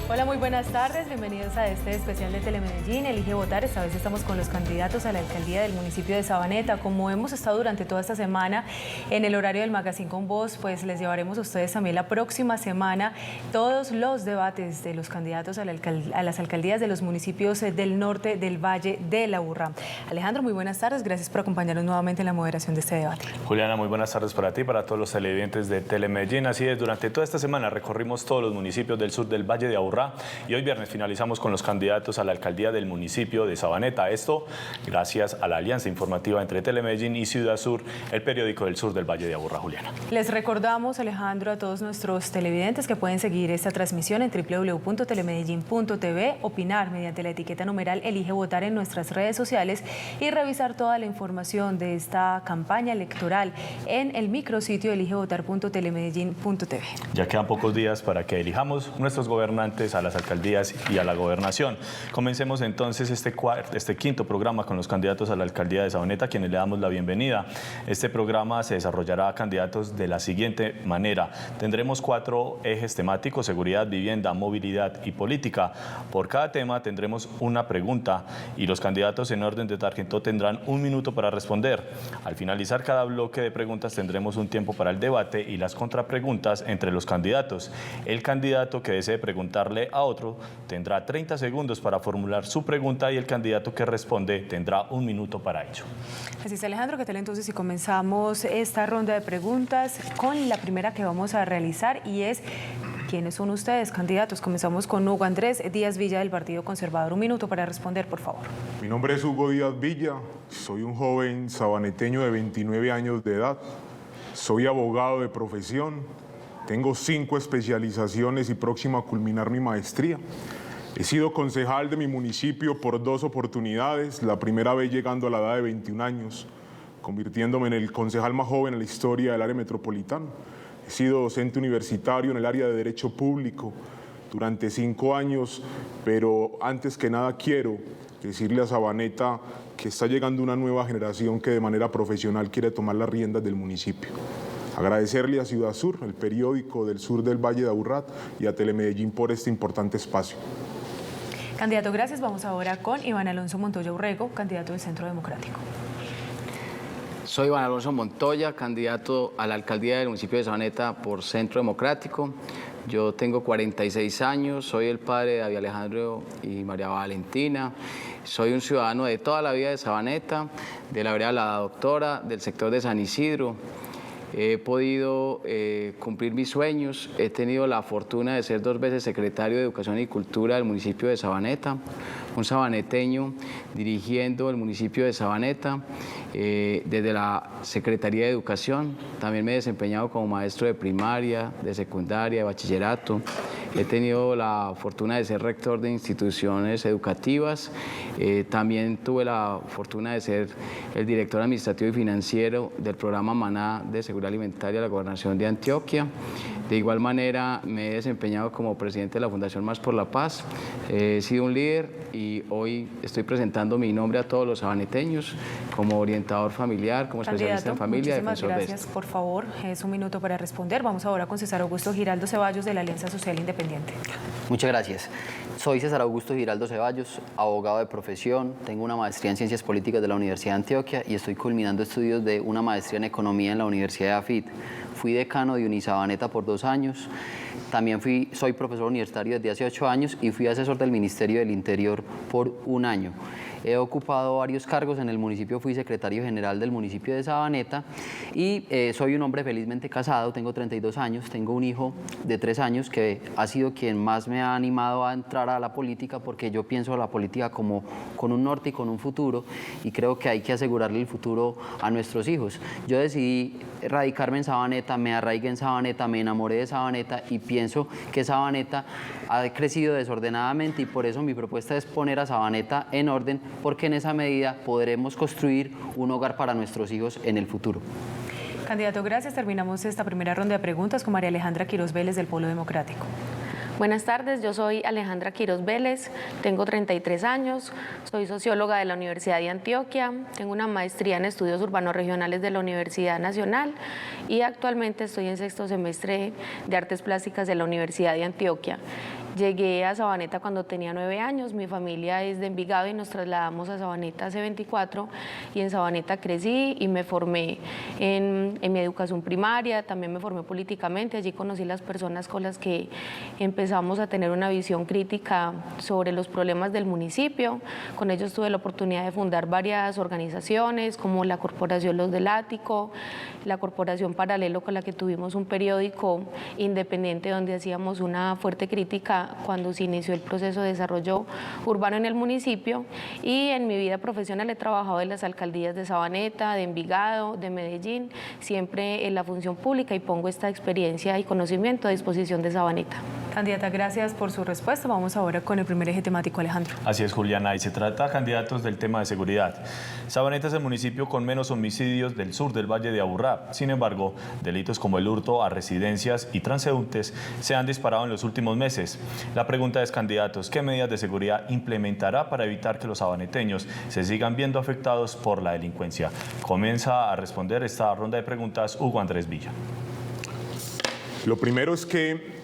Hola, muy buenas tardes, bienvenidos a este especial de Telemedellín, Elige Votar. Esta vez estamos con los candidatos a la alcaldía del municipio de Sabaneta. Como hemos estado durante toda esta semana en el horario del Magazine con Voz, pues les llevaremos a ustedes también la próxima semana todos los debates de los candidatos a las alcaldías de los municipios del norte del Valle de la Aburrá. Alejandro, muy buenas tardes, gracias por acompañarnos nuevamente en la moderación de este debate. Juliana, muy buenas tardes para ti y para todos los televidentes de Telemedellín. Así es, durante toda esta semana recorrimos todos los municipios del sur del Valle de Aburrá y hoy viernes finalizamos con los candidatos a la alcaldía del municipio de Sabaneta. Esto gracias a la alianza informativa entre Telemedellín y Ciudad Sur, el periódico del sur del Valle de Aburrá. Juliana. Les recordamos, Alejandro, a todos nuestros televidentes que pueden seguir esta transmisión en www.telemedellin.tv, opinar mediante la etiqueta numeral Elige Votar en nuestras redes sociales y revisar toda la información de esta campaña electoral en el micrositio eligevotar.telemedellin.tv. Ya quedan pocos días para que elijamos nuestros gobernantes a las alcaldías y a la gobernación. Comencemos entonces este quinto programa con los candidatos a la alcaldía de Sabaneta, a quienes le damos la bienvenida. Este programa se desarrollará a candidatos de la siguiente manera. Tendremos 4 ejes temáticos: seguridad, vivienda, movilidad y política. Por cada tema tendremos una pregunta y los candidatos en orden de tarjeta tendrán 1 minuto para responder. Al finalizar cada bloque de preguntas tendremos un tiempo para el debate y las contrapreguntas entre los candidatos. El candidato que desee preguntarle a otro tendrá 30 segundos para formular su pregunta y el candidato que responde tendrá 1 minuto para ello. Así es, Alejandro, ¿qué tal entonces si comenzamos esta ronda de preguntas con la primera que vamos a realizar, y es: ¿quiénes son ustedes, candidatos? Comenzamos con Hugo Andrés Díaz Villa del Partido Conservador. 1 minuto para responder, por favor. Mi nombre es Hugo Díaz Villa, soy un joven sabaneteño de 29 años de edad, soy abogado de profesión. Tengo 5 especializaciones y próximo a culminar mi maestría. He sido concejal de mi municipio por 2 oportunidades, la primera vez llegando a la edad de 21 años, convirtiéndome en el concejal más joven en la historia del área metropolitana. He sido docente universitario en el área de Derecho Público durante 5 años, pero antes que nada quiero decirle a Sabaneta que está llegando una nueva generación que de manera profesional quiere tomar las riendas del municipio. Agradecerle a Ciudad Sur, el periódico del sur del Valle de Aburrá, y a Telemedellín por este importante espacio. Candidato, gracias. Vamos ahora con Iván Alonso Montoya Urrego, candidato del Centro Democrático. Soy Iván Alonso Montoya, candidato a la alcaldía del municipio de Sabaneta por Centro Democrático. Yo tengo 46 años, soy el padre de David Alejandro y María Valentina. Soy un ciudadano de toda la vida de Sabaneta, de la vereda La Doctora, del sector de San Isidro. He podido cumplir mis sueños, he tenido la fortuna de ser 2 veces secretario de Educación y Cultura del municipio de Sabaneta, un sabaneteño dirigiendo el municipio de Sabaneta desde la Secretaría de Educación. También me he desempeñado como maestro de primaria, de secundaria, de bachillerato. He tenido la fortuna de ser rector de instituciones educativas. También tuve la fortuna de ser el director administrativo y financiero del programa Maná de Seguridad Alimentaria de la Gobernación de Antioquia. De igual manera, me he desempeñado como presidente de la Fundación Más por la Paz. He sido un líder y hoy estoy presentando mi nombre a todos los sabaneteños como orientador familiar, como especialista en familia. Muchísimas gracias. Por favor, es 1 minuto para responder. Vamos ahora con César Augusto Giraldo Ceballos de la Alianza Social Independiente. Muchas gracias. Soy César Augusto Giraldo Ceballos, abogado de profesión, tengo una maestría en Ciencias Políticas de la Universidad de Antioquia y estoy culminando estudios de una maestría en Economía en la Universidad de AFIT. Fui decano de Unisabaneta por 2 años, también soy profesor universitario desde hace 8 años y fui asesor del Ministerio del Interior por 1 año. He ocupado varios cargos en el municipio, fui secretario general del municipio de Sabaneta y soy un hombre felizmente casado, tengo 32 años, tengo un hijo de 3 años que ha sido quien más me ha animado a entrar a la política porque yo pienso la política como con un norte y con un futuro y creo que hay que asegurarle el futuro a nuestros hijos. Yo decidí radicarme en Sabaneta, me arraigué en Sabaneta, me enamoré de Sabaneta y pienso que Sabaneta ha crecido desordenadamente y por eso mi propuesta es poner a Sabaneta en orden, porque en esa medida podremos construir un hogar para nuestros hijos en el futuro. Candidato, gracias. Terminamos esta primera ronda de preguntas con María Alejandra Quiroz Vélez del Polo Democrático. Buenas tardes, yo soy Alejandra Quiroz Vélez, tengo 33 años, soy socióloga de la Universidad de Antioquia, tengo una maestría en estudios urbanos regionales de la Universidad Nacional y actualmente estoy en sexto semestre de artes plásticas de la Universidad de Antioquia. Llegué a Sabaneta cuando tenía 9 años, mi familia es de Envigado y nos trasladamos a Sabaneta hace 24 y en Sabaneta crecí y me formé en mi educación primaria, también me formé políticamente, allí conocí las personas con las que empezamos a tener una visión crítica sobre los problemas del municipio, con ellos tuve la oportunidad de fundar varias organizaciones como la Corporación Los del Ático, la Corporación Paralelo con la que tuvimos un periódico independiente donde hacíamos una fuerte crítica cuando se inició el proceso de desarrollo urbano en el municipio y en mi vida profesional he trabajado en las alcaldías de Sabaneta, de Envigado, de Medellín, siempre en la función pública y pongo esta experiencia y conocimiento a disposición de Sabaneta. Candidata, gracias por su respuesta. Vamos ahora con el primer eje temático, Alejandro. Así es, Juliana, y se trata, candidatos, del tema de seguridad. Sabaneta es el municipio con menos homicidios del sur del Valle de Aburrá. Sin embargo, delitos como el hurto a residencias y transeúntes se han disparado en los últimos meses. La pregunta es, candidatos, ¿qué medidas de seguridad implementará para evitar que los sabaneteños se sigan viendo afectados por la delincuencia? Comienza a responder esta ronda de preguntas Hugo Andrés Villa. Lo primero es que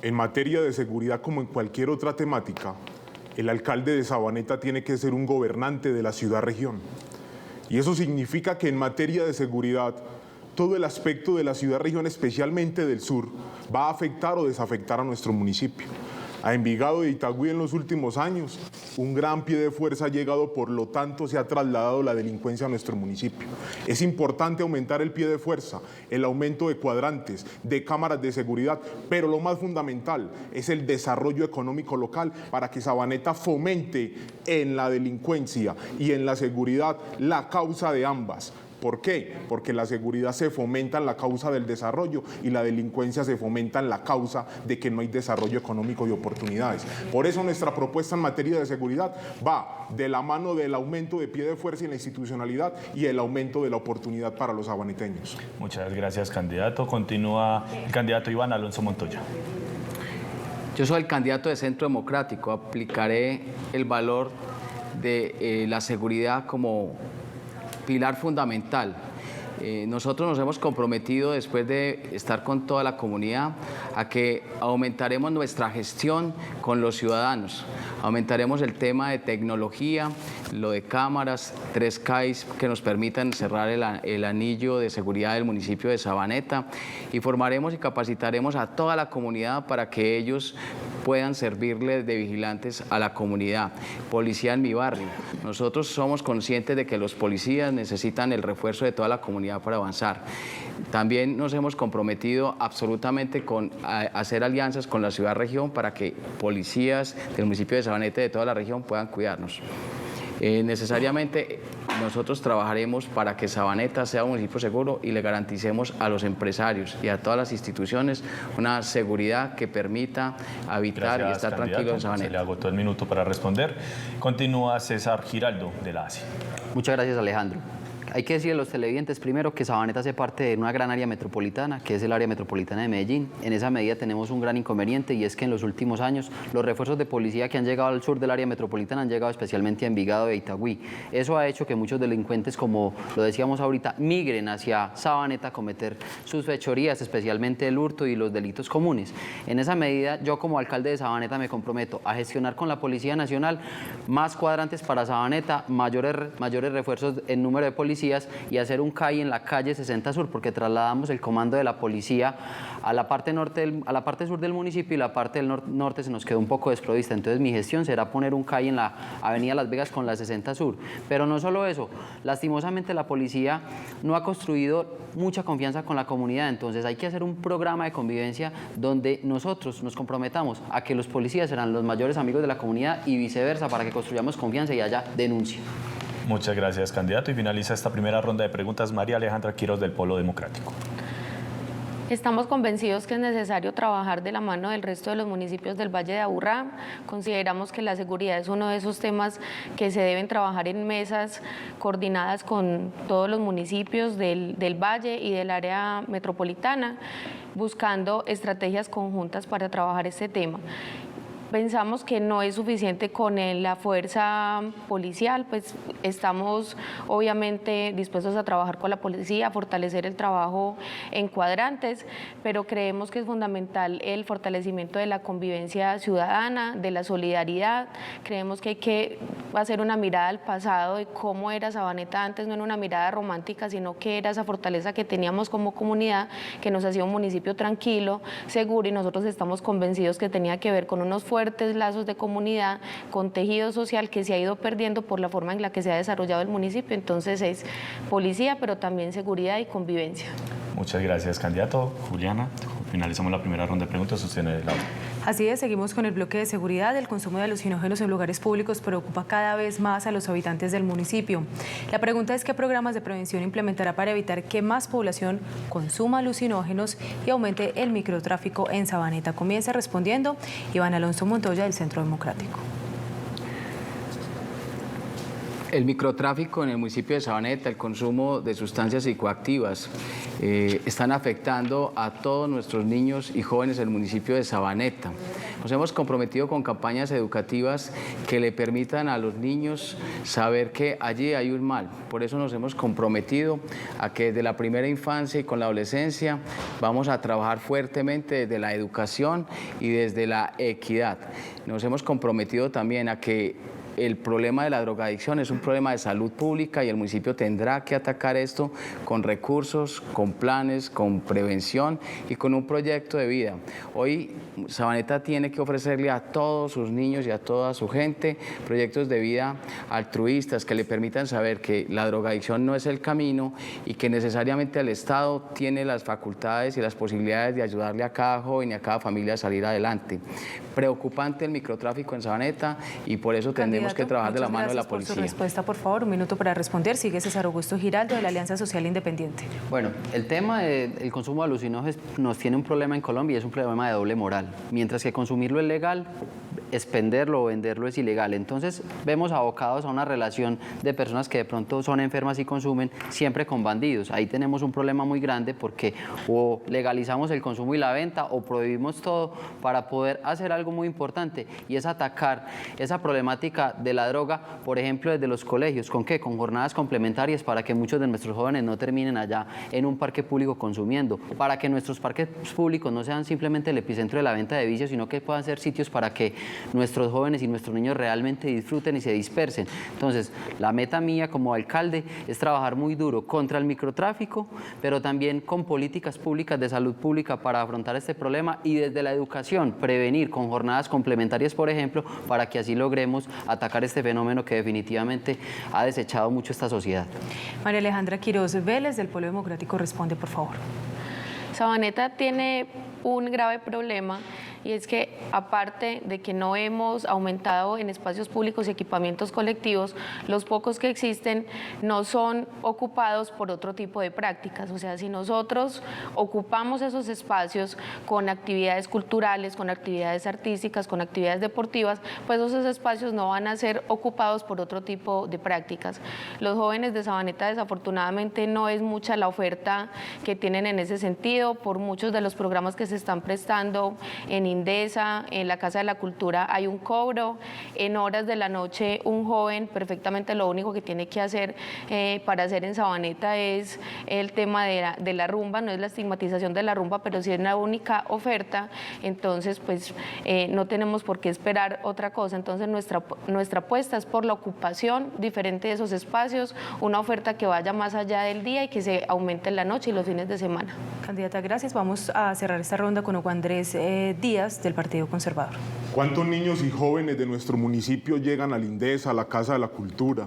en materia de seguridad, como en cualquier otra temática, el alcalde de Sabaneta tiene que ser un gobernante de la ciudad-región. Y eso significa que en materia de seguridad, todo el aspecto de la ciudad-región, especialmente del sur, va a afectar o desafectar a nuestro municipio. A Envigado e Itagüí en los últimos años, un gran pie de fuerza ha llegado, por lo tanto se ha trasladado la delincuencia a nuestro municipio. Es importante aumentar el pie de fuerza, el aumento de cuadrantes, de cámaras de seguridad, pero lo más fundamental es el desarrollo económico local para que Sabaneta fomente en la delincuencia y en la seguridad la causa de ambas. ¿Por qué? Porque la seguridad se fomenta en la causa del desarrollo y la delincuencia se fomenta en la causa de que no hay desarrollo económico y oportunidades. Por eso nuestra propuesta en materia de seguridad va de la mano del aumento de pie de fuerza en la institucionalidad y el aumento de la oportunidad para los sabaneteños. Muchas gracias, candidato. Continúa el candidato Iván Alonso Montoya. Yo soy el candidato de Centro Democrático. Aplicaré el valor de la seguridad como pilar fundamental. Nosotros nos hemos comprometido, después de estar con toda la comunidad, a que aumentaremos nuestra gestión con los ciudadanos. Aumentaremos el tema de tecnología, lo de cámaras, 3 CAIs que nos permitan cerrar el anillo de seguridad del municipio de Sabaneta y formaremos y capacitaremos a toda la comunidad para que ellos puedan servirle de vigilantes a la comunidad. Policía en mi barrio. Nosotros somos conscientes de que los policías necesitan el refuerzo de toda la comunidad para avanzar. También nos hemos comprometido absolutamente con hacer alianzas con la ciudad-región para que policías del municipio de Sabaneta y de toda la región puedan cuidarnos. Necesariamente nosotros trabajaremos para que Sabaneta sea un municipio seguro y le garanticemos a los empresarios y a todas las instituciones una seguridad que permita habitar y estar tranquilo en Sabaneta. Se le agotó el minuto para responder. Continúa César Giraldo, de la ASI. Muchas gracias, Alejandro. Hay que decirle a los televidentes primero que Sabaneta hace parte de una gran área metropolitana, que es el área metropolitana de Medellín. En esa medida tenemos un gran inconveniente y es que en los últimos años los refuerzos de policía que han llegado al sur del área metropolitana han llegado especialmente a Envigado e Itagüí. Eso ha hecho que muchos delincuentes, como lo decíamos ahorita, migren hacia Sabaneta a cometer sus fechorías, especialmente el hurto y los delitos comunes. En esa medida, yo como alcalde de Sabaneta me comprometo a gestionar con la Policía Nacional más cuadrantes para Sabaneta, mayores refuerzos en número de policías y hacer un CAI en la calle 60 Sur, porque trasladamos el comando de la policía a la parte sur del municipio y la parte del norte se nos quedó un poco desprovista. Entonces mi gestión será poner un CAI en la avenida Las Vegas con la 60 Sur. Pero no solo eso, lastimosamente la policía no ha construido mucha confianza con la comunidad, entonces hay que hacer un programa de convivencia donde nosotros nos comprometamos a que los policías serán los mayores amigos de la comunidad y viceversa, para que construyamos confianza y haya denuncia. Muchas gracias, candidato. Y finaliza esta primera ronda de preguntas María Alejandra Quiroz del Polo Democrático. Estamos convencidos que es necesario trabajar de la mano del resto de los municipios del Valle de Aburrá. Consideramos que la seguridad es uno de esos temas que se deben trabajar en mesas coordinadas con todos los municipios del Valle y del área metropolitana, buscando estrategias conjuntas para trabajar este tema. Pensamos que no es suficiente con la fuerza policial, pues estamos obviamente dispuestos a trabajar con la policía, a fortalecer el trabajo en cuadrantes, pero creemos que es fundamental el fortalecimiento de la convivencia ciudadana, de la solidaridad. Creemos que hay que hacer una mirada al pasado de cómo era Sabaneta antes, no en una mirada romántica, sino que era esa fortaleza que teníamos como comunidad, que nos hacía un municipio tranquilo, seguro, y nosotros estamos convencidos que tenía que ver con unos fuertes lazos de comunidad, con tejido social que se ha ido perdiendo por la forma en la que se ha desarrollado el municipio. Entonces es policía, pero también seguridad y convivencia. Muchas gracias, candidato. Juliana, finalizamos la primera ronda de preguntas. Usted tiene la otra. Así es, seguimos con el bloque de seguridad. El consumo de alucinógenos en lugares públicos preocupa cada vez más a los habitantes del municipio. La pregunta es: ¿qué programas de prevención implementará para evitar que más población consuma alucinógenos y aumente el microtráfico en Sabaneta? Comienza respondiendo Iván Alonso Montoya del Centro Democrático. El microtráfico en el municipio de Sabaneta, el consumo de sustancias psicoactivas, están afectando a todos nuestros niños y jóvenes del municipio de Sabaneta. Nos hemos comprometido con campañas educativas que le permitan a los niños saber que allí hay un mal. Por eso nos hemos comprometido a que desde la primera infancia y con la adolescencia vamos a trabajar fuertemente desde la educación y desde la equidad. Nos hemos comprometido también a que el problema de la drogadicción es un problema de salud pública y el municipio tendrá que atacar esto con recursos, con planes, con prevención y con un proyecto de vida. Hoy Sabaneta tiene que ofrecerle a todos sus niños y a toda su gente proyectos de vida altruistas que le permitan saber que la drogadicción no es el camino y que necesariamente el Estado tiene las facultades y las posibilidades de ayudarle a cada joven y a cada familia a salir adelante. Preocupante el microtráfico en Sabaneta y por eso tendremos que trabajar de la mano de la policía. Por su respuesta, por favor, un minuto para responder. Sigue César Augusto Giraldo de la Alianza Social Independiente. Bueno, el tema del consumo de alucinógenos nos tiene un problema en Colombia y es un problema de doble moral. Mientras que consumirlo es legal, expenderlo o venderlo es ilegal. Entonces vemos abocados a una relación de personas que de pronto son enfermas y consumen siempre con bandidos. Ahí tenemos un problema muy grande porque o legalizamos el consumo y la venta o prohibimos todo para poder hacer algo muy importante y es atacar esa problemática de la droga, por ejemplo, desde los colegios. ¿Con qué? Con jornadas complementarias para que muchos de nuestros jóvenes no terminen allá en un parque público consumiendo, para que nuestros parques públicos no sean simplemente el epicentro de la venta de vicios, sino que puedan ser sitios para que nuestros jóvenes y nuestros niños realmente disfruten y se dispersen. Entonces, la meta mía como alcalde es trabajar muy duro contra el microtráfico, pero también con políticas públicas de salud pública para afrontar este problema y desde la educación prevenir con jornadas complementarias, por ejemplo, para que así logremos atacar este fenómeno que definitivamente ha desechado mucho esta sociedad. María Alejandra Quiroz Vélez del Polo Democrático responde, por favor. Sabaneta tiene un grave problema y es que aparte de que no hemos aumentado en espacios públicos y equipamientos colectivos, los pocos que existen no son ocupados por otro tipo de prácticas. O sea, si nosotros ocupamos esos espacios con actividades culturales, con actividades artísticas, con actividades deportivas, pues esos espacios no van a ser ocupados por otro tipo de prácticas. Los jóvenes de Sabaneta desafortunadamente no es mucha la oferta que tienen en ese sentido, por muchos de los programas que se están prestando en Indesa, en la Casa de la Cultura hay un cobro, en horas de la noche un joven perfectamente lo único que tiene que hacer para hacer en Sabaneta es el tema de la rumba, no es la estigmatización de la rumba, pero sí es la única oferta, entonces pues no tenemos por qué esperar otra cosa. Entonces nuestra apuesta es por la ocupación diferente de esos espacios, una oferta que vaya más allá del día y que se aumente en la noche y los fines de semana. Candidata, gracias. Vamos a cerrar esta ronda con Hugo Andrés Díaz del Partido Conservador. ¿Cuántos niños y jóvenes de nuestro municipio llegan al Indesa, a la Casa de la Cultura,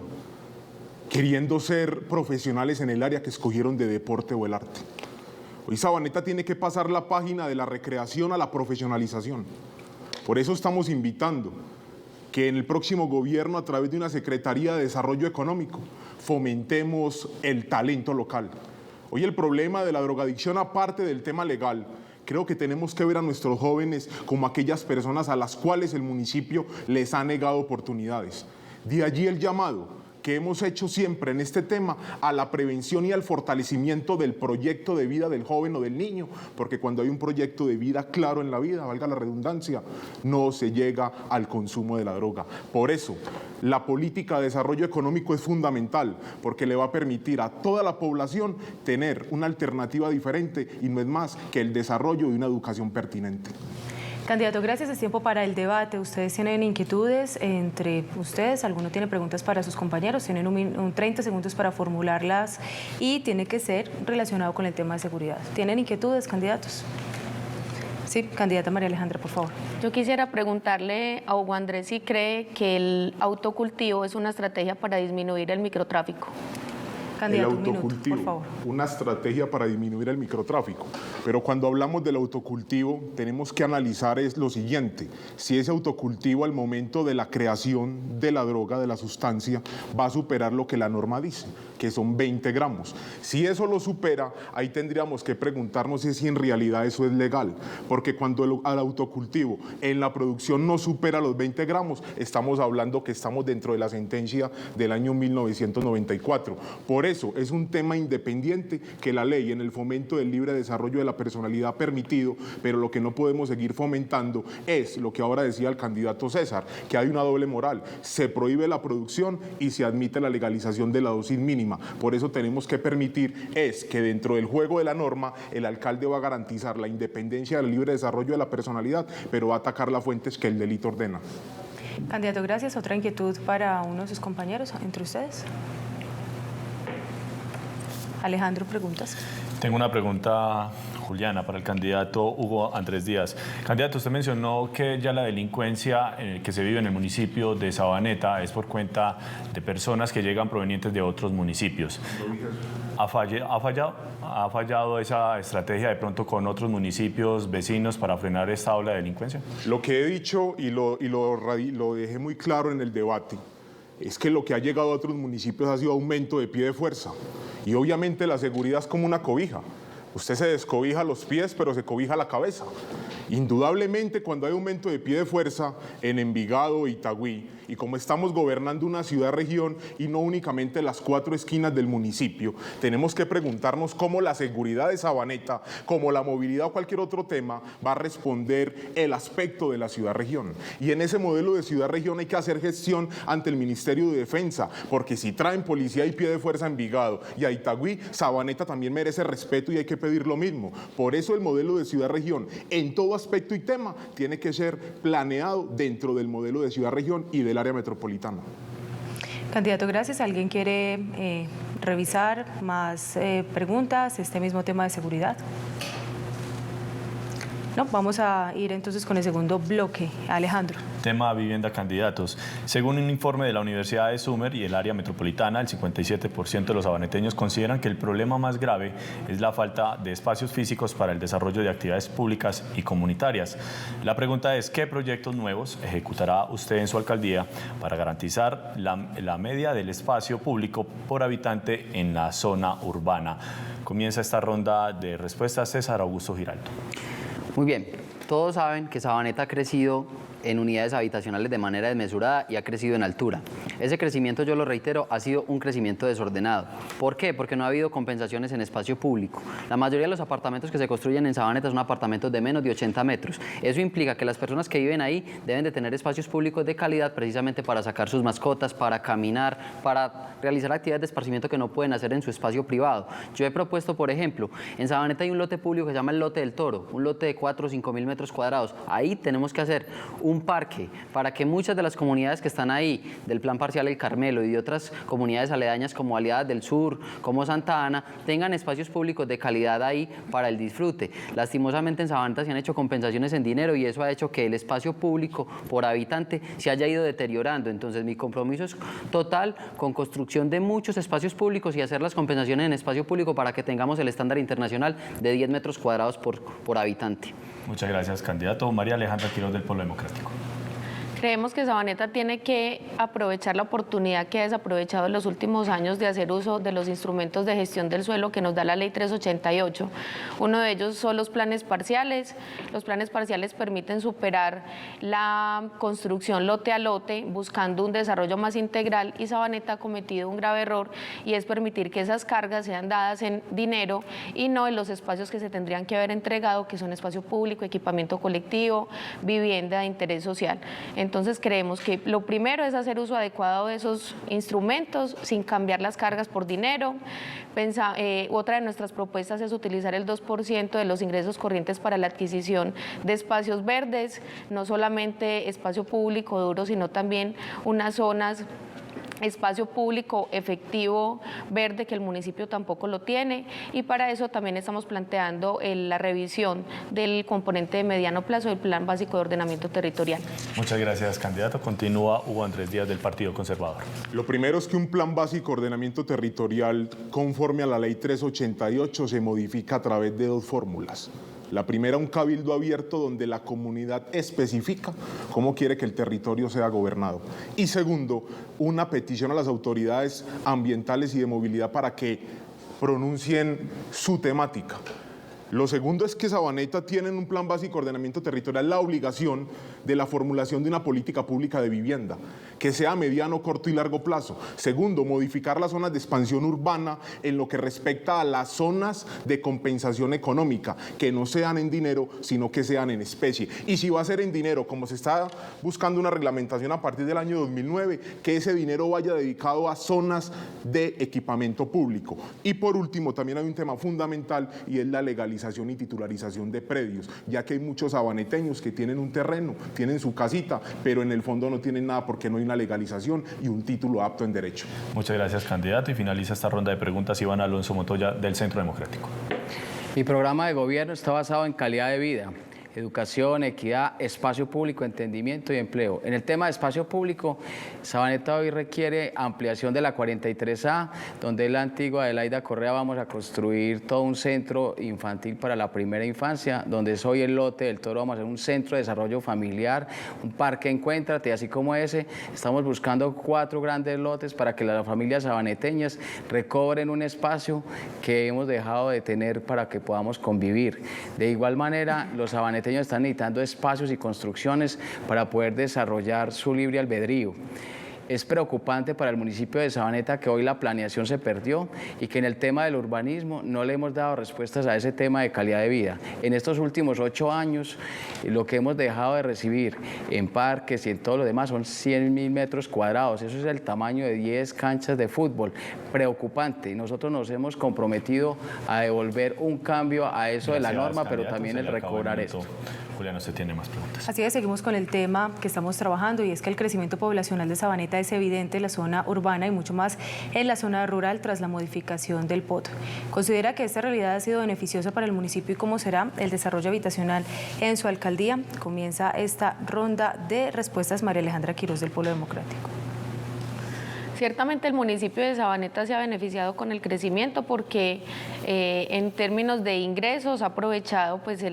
queriendo ser profesionales en el área que escogieron de deporte o el arte? Hoy Sabaneta tiene que pasar la página de la recreación a la profesionalización. Por eso estamos invitando que en el próximo gobierno, a través de una Secretaría de Desarrollo Económico, fomentemos el talento local. Hoy el problema de la drogadicción, aparte del tema legal, creo que tenemos que ver a nuestros jóvenes como aquellas personas a las cuales el municipio les ha negado oportunidades. De allí el llamado que hemos hecho siempre en este tema a la prevención y al fortalecimiento del proyecto de vida del joven o del niño, porque cuando hay un proyecto de vida claro en la vida, valga la redundancia, no se llega al consumo de la droga. Por eso, la política de desarrollo económico es fundamental, porque le va a permitir a toda la población tener una alternativa diferente y no es más que el desarrollo de una educación pertinente. Candidato, gracias. Es tiempo para el debate. Ustedes tienen inquietudes entre ustedes, alguno tiene preguntas para sus compañeros, tienen un 30 segundos para formularlas y tiene que ser relacionado con el tema de seguridad. ¿Tienen inquietudes, candidatos? Sí, candidata María Alejandra, por favor. Yo quisiera preguntarle a Hugo Andrés si cree que el autocultivo es una estrategia para disminuir el microtráfico. Candidato, el autocultivo, por favor. Una estrategia para disminuir el microtráfico. Pero cuando hablamos del autocultivo, tenemos que analizar es lo siguiente: si ese autocultivo al momento de la creación de la droga, de la sustancia, va a superar lo que la norma dice, que son 20 gramos. Si eso lo supera, ahí tendríamos que preguntarnos si en realidad eso es legal, porque cuando el autocultivo en la producción no supera los 20 gramos, estamos hablando que estamos dentro de la sentencia del año 1994. Por eso es un tema independiente que la ley en el fomento del libre desarrollo de la personalidad ha permitido, pero lo que no podemos seguir fomentando es lo que ahora decía el candidato César, que hay una doble moral: se prohíbe la producción y se admite la legalización de la dosis mínima. Por eso tenemos que permitir es que dentro del juego de la norma el alcalde va a garantizar la independencia del libre desarrollo de la personalidad, pero va a atacar las fuentes que el delito ordena. Candidato, gracias. ¿Otra inquietud para uno de sus compañeros entre ustedes? Alejandro, preguntas. Tengo una pregunta, Juliana, para el candidato Hugo Andrés Díaz. Candidato, usted mencionó que ya la delincuencia que se vive en el municipio de Sabaneta es por cuenta de personas que llegan provenientes de otros municipios. ¿Ha fallado esa estrategia de pronto con otros municipios vecinos para frenar esta ola de delincuencia? Lo que he dicho y lo dejé muy claro en el debate es que lo que ha llegado a otros municipios ha sido aumento de pie de fuerza. Y obviamente la seguridad es como una cobija. Usted se descobija los pies, pero se cobija la cabeza. Indudablemente, cuando hay aumento de pie de fuerza en Envigado e Itagüí, y como estamos gobernando una ciudad-región y no únicamente las 4 esquinas del municipio, tenemos que preguntarnos cómo la seguridad de Sabaneta, como la movilidad o cualquier otro tema, va a responder el aspecto de la ciudad-región. Y en ese modelo de ciudad-región hay que hacer gestión ante el Ministerio de Defensa, porque si traen policía y pie de fuerza a Envigado y a Itagüí, Sabaneta también merece respeto y hay que pedir lo mismo. Por eso el modelo de ciudad-región, en todo aspecto y tema, tiene que ser planeado dentro del modelo de ciudad-región y del área metropolitana. Candidato, gracias. ¿Alguien quiere revisar más preguntas, este mismo tema de seguridad? No, vamos a ir entonces con el segundo bloque. Alejandro. Tema vivienda, candidatos. Según un informe de la Universidad de Summer y el área metropolitana, el 57% de los sabaneteños consideran que el problema más grave es la falta de espacios físicos para el desarrollo de actividades públicas y comunitarias. La pregunta es, ¿qué proyectos nuevos ejecutará usted en su alcaldía para garantizar la media del espacio público por habitante en la zona urbana? Comienza esta ronda de respuestas. César Augusto Giraldo. Muy bien, todos saben que Sabaneta ha crecido en unidades habitacionales de manera desmesurada y ha crecido en altura. Ese crecimiento, yo lo reitero, ha sido un crecimiento desordenado. ¿Por qué? Porque no ha habido compensaciones en espacio público. La mayoría de los apartamentos que se construyen en Sabaneta son apartamentos de menos de 80 metros. Eso implica que las personas que viven ahí deben de tener espacios públicos de calidad precisamente para sacar sus mascotas, para caminar, para realizar actividades de esparcimiento que no pueden hacer en su espacio privado. Yo he propuesto, por ejemplo, en Sabaneta hay un lote público que se llama el Lote del Toro, un lote de 4 o 5 mil metros cuadrados. Ahí tenemos que hacer un parque para que muchas de las comunidades que están ahí, del Plan Parcial El Carmelo y de otras comunidades aledañas como Aliadas del Sur, como Santa Ana, tengan espacios públicos de calidad ahí para el disfrute. Lastimosamente en Sabaneta se han hecho compensaciones en dinero y eso ha hecho que el espacio público por habitante se haya ido deteriorando. Entonces mi compromiso es total con construcción de muchos espacios públicos y hacer las compensaciones en espacio público para que tengamos el estándar internacional de 10 metros cuadrados por habitante. Muchas gracias, candidato. María Alejandra Quiroz, del Polo Democrático. Creemos que Sabaneta tiene que aprovechar la oportunidad que ha desaprovechado en los últimos años de hacer uso de los instrumentos de gestión del suelo que nos da la Ley 388. Uno de ellos son los planes parciales. Los planes parciales permiten superar la construcción lote a lote, buscando un desarrollo más integral, y Sabaneta ha cometido un grave error, y es permitir que esas cargas sean dadas en dinero y no en los espacios que se tendrían que haber entregado, que son espacio público, equipamiento colectivo, vivienda de interés social. Entonces creemos que lo primero es hacer uso adecuado de esos instrumentos sin cambiar las cargas por dinero. Otra de nuestras propuestas es utilizar el 2% de los ingresos corrientes para la adquisición de espacios verdes, no solamente espacio público duro, sino también unas zonas, espacio público efectivo verde, que el municipio tampoco lo tiene, y para eso también estamos planteando la revisión del componente de mediano plazo del Plan Básico de Ordenamiento Territorial. Muchas gracias, candidato. Continúa Hugo Andrés Díaz, del Partido Conservador. Lo primero es que un Plan Básico de Ordenamiento Territorial, conforme a la Ley 388, se modifica a través de dos fórmulas. La primera, un cabildo abierto donde la comunidad especifica cómo quiere que el territorio sea gobernado. Y segundo, una petición a las autoridades ambientales y de movilidad para que pronuncien su temática. Lo segundo es que Sabaneta tiene en un Plan Básico de Ordenamiento Territorial la obligación de la formulación de una política pública de vivienda, que sea a mediano, corto y largo plazo. Segundo, modificar las zonas de expansión urbana en lo que respecta a las zonas de compensación económica, que no sean en dinero, sino que sean en especie. Y si va a ser en dinero, como se está buscando una reglamentación a partir del año 2009, que ese dinero vaya dedicado a zonas de equipamiento público. Y por último, también hay un tema fundamental, y es la legalización y titularización de predios, ya que hay muchos sabaneteños que tienen un terreno, tienen su casita, pero en el fondo no tienen nada porque no hay una legalización y un título apto en derecho. Muchas gracias, candidato. Y finaliza esta ronda de preguntas Iván Alonso Montoya, del Centro Democrático. Mi programa de gobierno está basado en calidad de vida, educación, equidad, espacio público, entendimiento y empleo. En el tema de espacio público, Sabaneta hoy requiere ampliación de la 43A, donde en la antigua Adelaida Correa vamos a construir todo un centro infantil para la primera infancia, donde es hoy el lote del Toro, vamos a hacer un centro de desarrollo familiar, un parque Encuéntrate, así como ese. Estamos buscando 4 grandes lotes para que las familias sabaneteñas recobren un espacio que hemos dejado de tener para que podamos convivir. De igual manera, los sabaneteños están necesitando espacios y construcciones para poder desarrollar su libre albedrío. Es preocupante para el municipio de Sabaneta que hoy la planeación se perdió y que en el tema del urbanismo no le hemos dado respuestas a ese tema de calidad de vida. En estos últimos 8 años, lo que hemos dejado de recibir en parques y en todo lo demás son 100.000 metros cuadrados. Eso es el tamaño de 10 canchas de fútbol. Preocupante. Nosotros nos hemos comprometido a devolver un cambio a eso. Gracias, de la norma, pero también el recobrar esto. Julián, usted tiene más preguntas. Así es, seguimos con el tema que estamos trabajando, y es que el crecimiento poblacional de Sabaneta es evidente en la zona urbana y mucho más en la zona rural tras la modificación del POT. ¿Considera que esta realidad ha sido beneficiosa para el municipio y cómo será el desarrollo habitacional en su alcaldía? Comienza esta ronda de respuestas María Alejandra Quirós, del Polo Democrático. Ciertamente el municipio de Sabaneta se ha beneficiado con el crecimiento porque en términos de ingresos ha aprovechado pues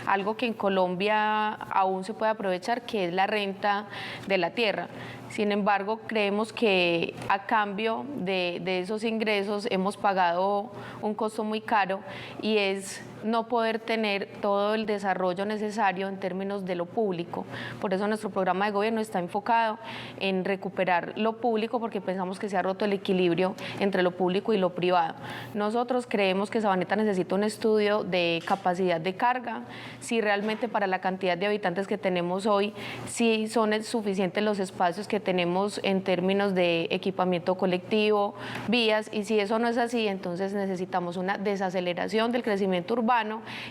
algo que en Colombia aún se puede aprovechar, que es la renta de la tierra. Sin embargo, creemos que a cambio de esos ingresos hemos pagado un costo muy caro, y es no poder tener todo el desarrollo necesario en términos de lo público. Por eso nuestro programa de gobierno está enfocado en recuperar lo público, porque pensamos que se ha roto el equilibrio entre lo público y lo privado. Nosotros creemos que Sabaneta necesita un estudio de capacidad de carga, si realmente para la cantidad de habitantes que tenemos hoy, si son suficientes los espacios que tenemos en términos de equipamiento colectivo, vías, y si eso no es así, entonces necesitamos una desaceleración del crecimiento urbano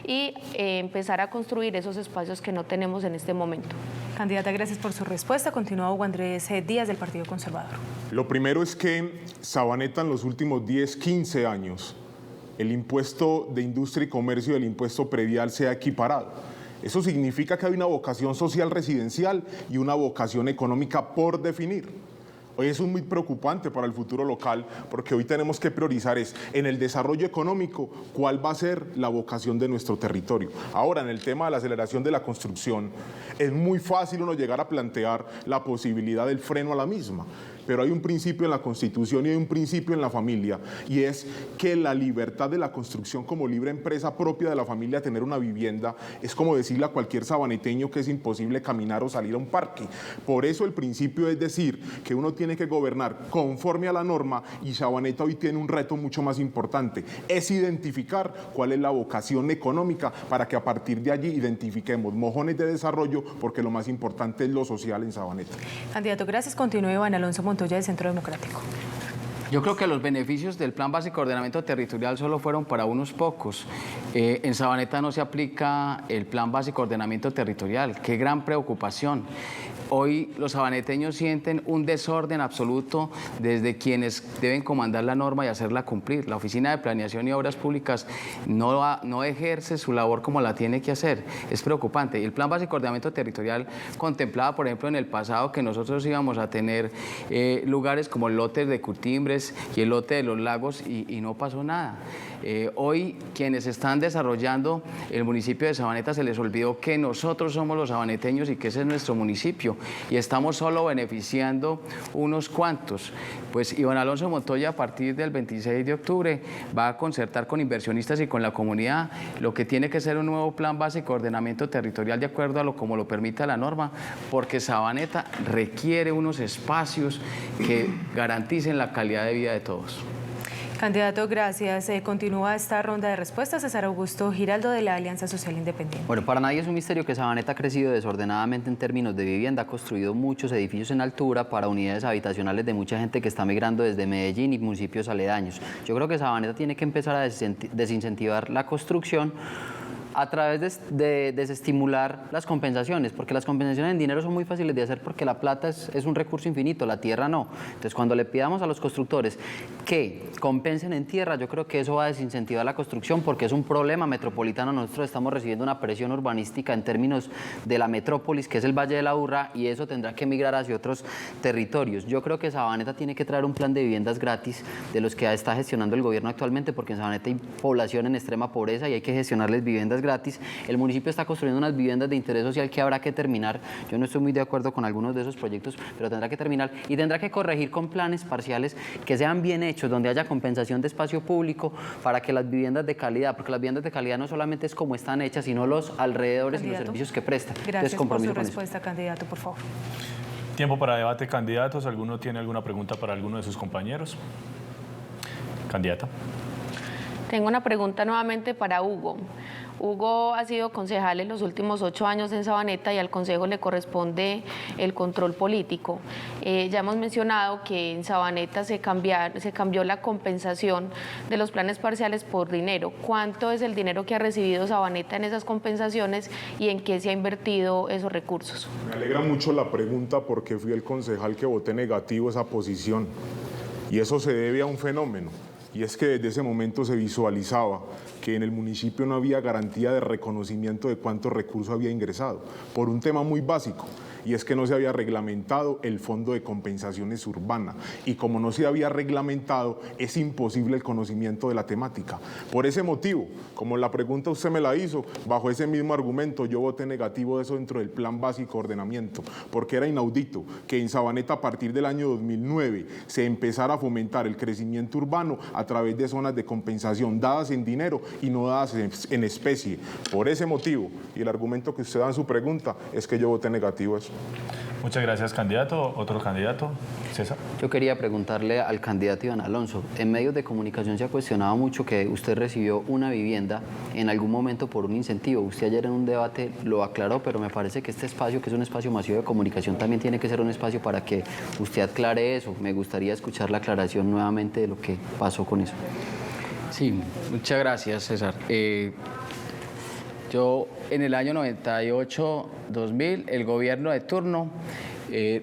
y empezar a construir esos espacios que no tenemos en este momento. Candidata, gracias por su respuesta. Continúa Hugo Andrés Díaz, del Partido Conservador. Lo primero es que Sabaneta en los últimos 10, 15 años, el impuesto de industria y comercio y el impuesto predial se ha equiparado. Eso significa que hay una vocación social residencial y una vocación económica por definir. Hoy es muy preocupante para el futuro local porque hoy tenemos que priorizar en el desarrollo económico cuál va a ser la vocación de nuestro territorio. Ahora, en el tema de la aceleración de la construcción, es muy fácil uno llegar a plantear la posibilidad del freno a la misma. Pero hay un principio en la Constitución y hay un principio en la familia, y es que la libertad de la construcción como libre empresa propia de la familia, tener una vivienda, es como decirle a cualquier sabaneteño que es imposible caminar o salir a un parque. Por eso el principio es decir que uno tiene que gobernar conforme a la norma, y Sabaneta hoy tiene un reto mucho más importante, es identificar cuál es la vocación económica para que a partir de allí identifiquemos mojones de desarrollo, porque lo más importante es lo social en Sabaneta. Candidato, gracias. Continúe Iván Alonso Montoya del Centro Democrático. Yo creo que los beneficios del Plan Básico de Ordenamiento Territorial solo fueron para unos pocos. En Sabaneta no se aplica el Plan Básico de Ordenamiento Territorial. ¡Qué gran preocupación! Hoy los sabaneteños sienten un desorden absoluto desde quienes deben comandar la norma y hacerla cumplir. La Oficina de Planeación y Obras Públicas no ejerce su labor como la tiene que hacer. Es preocupante. Y el Plan Básico de Ordenamiento Territorial contemplaba, por ejemplo, en el pasado que nosotros íbamos a tener lugares como el lote de Cutimbres y el lote de los Lagos y no pasó nada. Hoy quienes están desarrollando el municipio de Sabaneta se les olvidó que nosotros somos los sabaneteños y que ese es nuestro municipio y estamos solo beneficiando unos cuantos. Pues Iván Alonso Montoya a partir del 26 de octubre va a concertar con inversionistas y con la comunidad lo que tiene que ser un nuevo plan básico de ordenamiento territorial de acuerdo a como lo permita la norma, porque Sabaneta requiere unos espacios que garanticen la calidad de vida de todos. Candidato, gracias. Continúa esta ronda de respuestas. César Augusto Giraldo, de la Alianza Social Independiente. Bueno, para nadie es un misterio que Sabaneta ha crecido desordenadamente en términos de vivienda, ha construido muchos edificios en altura para unidades habitacionales de mucha gente que está migrando desde Medellín y municipios aledaños. Yo creo que Sabaneta tiene que empezar a desincentivar la construcción a través de desestimular las compensaciones, porque las compensaciones en dinero son muy fáciles de hacer porque la plata es un recurso infinito, la tierra no. Entonces, cuando le pidamos a los constructores que compensen en tierra, yo creo que eso va a desincentivar la construcción porque es un problema metropolitano. Nosotros estamos recibiendo una presión urbanística en términos de la metrópolis, que es el Valle de la Urra, y eso tendrá que migrar hacia otros territorios. Yo creo que Sabaneta tiene que traer un plan de viviendas gratis de los que está gestionando el gobierno actualmente, porque en Sabaneta hay población en extrema pobreza y hay que gestionarles viviendas gratis. El municipio está construyendo unas viviendas de interés social que habrá que terminar. Yo no estoy muy de acuerdo con algunos de esos proyectos, pero tendrá que terminar y tendrá que corregir con planes parciales que sean bien hechos, donde haya compensación de espacio público para que las viviendas de calidad, porque las viviendas de calidad no solamente es como están hechas, sino los alrededores y los servicios que prestan. Gracias por su respuesta, candidato, por favor. Tiempo para debate, candidatos. ¿Alguno tiene alguna pregunta para alguno de sus compañeros? Candidata. Tengo una pregunta nuevamente para Hugo. Hugo ha sido concejal en los últimos 8 años en Sabaneta y al Consejo le corresponde el control político. Ya hemos mencionado que en Sabaneta se cambió la compensación de los planes parciales por dinero. ¿Cuánto es el dinero que ha recibido Sabaneta en esas compensaciones y en qué se ha invertido esos recursos? Me alegra mucho la pregunta porque fui el concejal que voté negativo esa posición y eso se debe a un fenómeno. Y es que desde ese momento se visualizaba que en el municipio no había garantía de reconocimiento de cuántos recursos había ingresado, por un tema muy básico, y es que no se había reglamentado el Fondo de Compensaciones Urbana, y como no se había reglamentado, es imposible el conocimiento de la temática. Por ese motivo, como la pregunta usted me la hizo, bajo ese mismo argumento yo voté negativo de eso dentro del Plan Básico de Ordenamiento, porque era inaudito que en Sabaneta a partir del año 2009 se empezara a fomentar el crecimiento urbano a través de zonas de compensación dadas en dinero y no dadas en especie. Por ese motivo, y el argumento que usted da en su pregunta, es que yo voté negativo eso. Muchas gracias, candidato. ¿Otro candidato? César. Yo quería preguntarle al candidato Iván Alonso. En medios de comunicación se ha cuestionado mucho que usted recibió una vivienda en algún momento por un incentivo. Usted ayer en un debate lo aclaró, pero me parece que este espacio, que es un espacio masivo de comunicación, también tiene que ser un espacio para que usted aclare eso. Me gustaría escuchar la aclaración nuevamente de lo que pasó con eso. Sí, muchas gracias, César. Yo en el año 98-2000, el gobierno de turno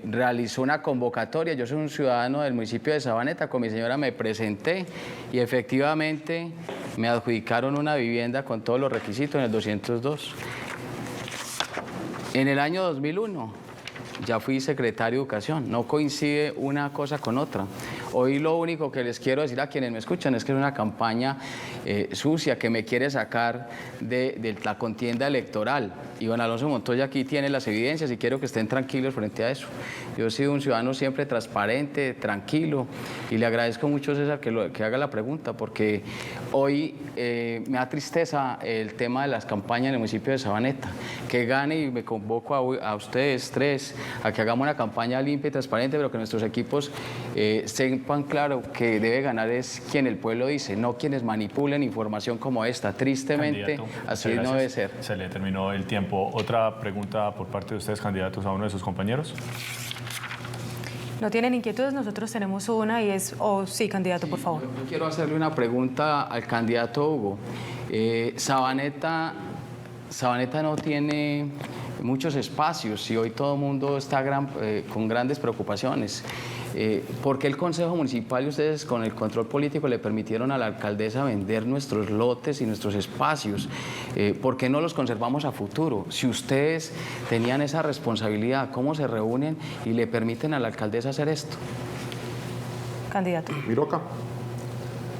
realizó una convocatoria. Yo soy un ciudadano del municipio de Sabaneta, con mi señora me presenté y efectivamente me adjudicaron una vivienda con todos los requisitos en el 202. En el año 2001 ya fui secretario de Educación, no coincide una cosa con otra. Hoy lo único que les quiero decir a quienes me escuchan es que es una campaña sucia que me quiere sacar de la contienda electoral. Iván Alonso Montoya aquí tiene las evidencias y quiero que estén tranquilos frente a eso. Yo he sido un ciudadano siempre transparente, tranquilo, y le agradezco mucho, César, que haga la pregunta, porque hoy me da tristeza el tema de las campañas en el municipio de Sabaneta. Que gane, y me convoco a ustedes tres a que hagamos una campaña limpia y transparente, pero que nuestros equipos sepan claro que debe ganar es quien el pueblo dice, no quienes manipulen información como esta. Tristemente, así no debe ser. Se le terminó el tiempo. ¿Otra pregunta por parte de ustedes, candidatos, a uno de sus compañeros? ¿No tienen inquietudes? Nosotros tenemos una y es... sí, candidato, por favor. Yo quiero hacerle una pregunta al candidato Hugo. Sabaneta no tiene muchos espacios y hoy todo el mundo está con grandes preocupaciones. ¿Por qué el Consejo Municipal y ustedes con el control político le permitieron a la alcaldesa vender nuestros lotes y nuestros espacios? ¿Por qué no los conservamos a futuro? Si ustedes tenían esa responsabilidad, ¿cómo se reúnen y le permiten a la alcaldesa hacer esto? Candidato. Miro acá.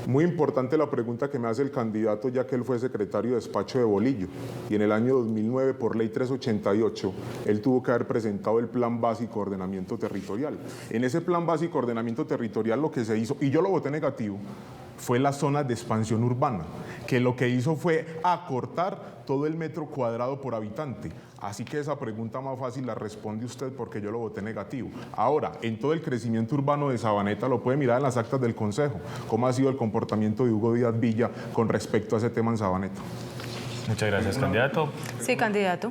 Muy importante la pregunta que me hace el candidato, ya que él fue secretario de despacho de Bolillo y en el año 2009, por ley 388, él tuvo que haber presentado el Plan Básico de Ordenamiento Territorial. En ese Plan Básico de Ordenamiento Territorial lo que se hizo, y yo lo voté negativo, fue las zonas de expansión urbana, que lo que hizo fue acortar todo el metro cuadrado por habitante. Así que esa pregunta más fácil la responde usted porque yo lo voté negativo. Ahora, en todo el crecimiento urbano de Sabaneta, lo puede mirar en las actas del Consejo, cómo ha sido el comportamiento de Hugo Díaz Villa con respecto a ese tema en Sabaneta. Muchas gracias, candidato. Sí, candidato,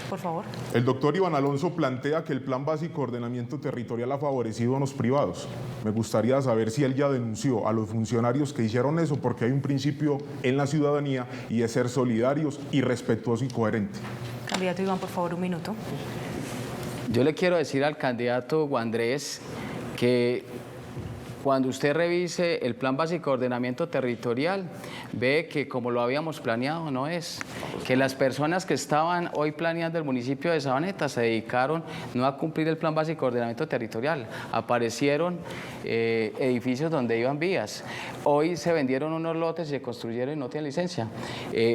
por favor. El doctor Iván Alonso plantea que el Plan Básico de Ordenamiento Territorial ha favorecido a los privados. Me gustaría saber si él ya denunció a los funcionarios que hicieron eso, porque hay un principio en la ciudadanía y es ser solidarios y respetuosos y coherentes. Candidato Iván, por favor, un minuto. Yo le quiero decir al candidato Hugo Andrés que cuando usted revise el Plan Básico de Ordenamiento Territorial, ve que como lo habíamos planeado no es, que las personas que estaban hoy planeando el municipio de Sabaneta se dedicaron no a cumplir el Plan Básico de Ordenamiento Territorial, aparecieron edificios donde iban vías, hoy se vendieron unos lotes y se construyeron y no tienen licencia.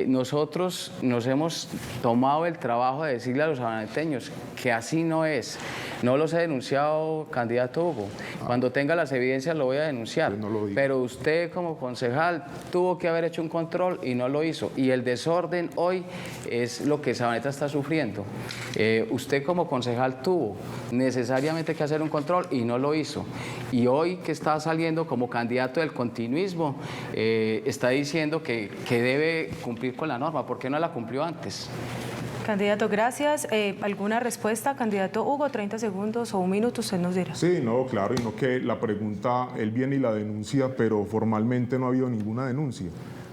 Nosotros nos hemos tomado el trabajo de decirle a los sabaneteños que así no es. No los he denunciado, candidato Hugo. Cuando tenga las evidencias lo voy a denunciar. Pero usted como concejal tuvo que haber hecho un control y no lo hizo. Y el desorden hoy es lo que Sabaneta está sufriendo. Usted como concejal tuvo necesariamente que hacer un control y no lo hizo. Y hoy que está saliendo como candidato del continuismo, está diciendo que debe cumplir con la norma. ¿Por qué no la cumplió antes? Candidato, gracias. ¿Alguna respuesta? Candidato Hugo, 30 segundos o un minuto, usted nos dirá. Sí, no, claro, y no que la pregunta, él viene y la denuncia, pero formalmente no ha habido ninguna denuncia.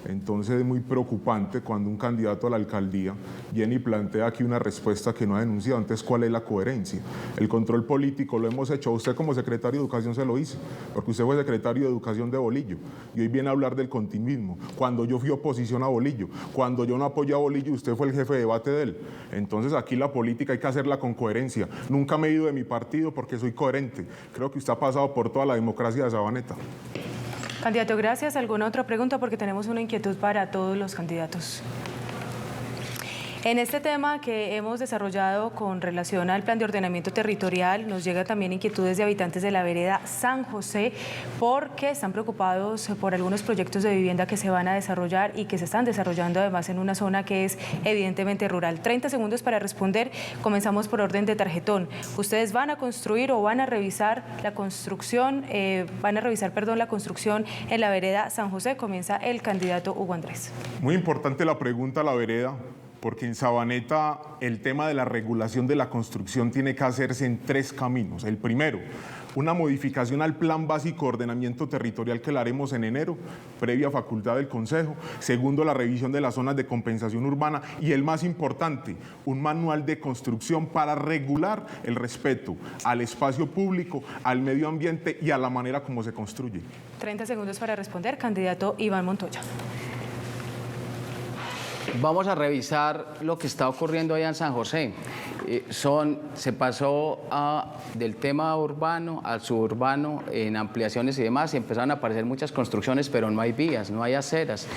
Entonces es muy preocupante cuando un candidato a la alcaldía viene y plantea aquí una respuesta que no ha denunciado. Entonces, ¿cuál es la coherencia? El control político lo hemos hecho. Usted como secretario de Educación se lo hizo, porque usted fue secretario de Educación de Bolillo y hoy viene a hablar del continuismo. Cuando yo fui oposición a Bolillo, cuando yo no apoyé a Bolillo, usted fue el jefe de debate de él. Entonces, aquí la política hay que hacerla con coherencia. Nunca me he ido de mi partido porque soy coherente. Creo que usted ha pasado por toda la democracia de Sabaneta. Candidato, gracias. ¿Alguna otra pregunta? Porque tenemos una inquietud para todos los candidatos. En este tema que hemos desarrollado con relación al plan de ordenamiento territorial, nos llega también inquietudes de habitantes de la vereda San José porque están preocupados por algunos proyectos de vivienda que se van a desarrollar y que se están desarrollando además en una zona que es evidentemente rural. 30 segundos para responder. Comenzamos por orden de tarjetón. ¿Ustedes van a construir o van a revisar la construcción, la construcción en la vereda San José? Comienza el candidato Hugo Andrés. Muy importante la pregunta a la vereda, porque en Sabaneta el tema de la regulación de la construcción tiene que hacerse en 3 caminos. El primero, una modificación al Plan Básico de Ordenamiento Territorial que la haremos en enero, previa facultad del Consejo. Segundo, la revisión de las zonas de compensación urbana. Y el más importante, un manual de construcción para regular el respeto al espacio público, al medio ambiente y a la manera como se construye. 30 segundos para responder. Candidato Iván Montoya. Vamos a revisar lo que está ocurriendo allá en San José. Se pasó del tema urbano al suburbano en ampliaciones y demás, y empezaron a aparecer muchas construcciones, pero no hay vías, no hay aceras.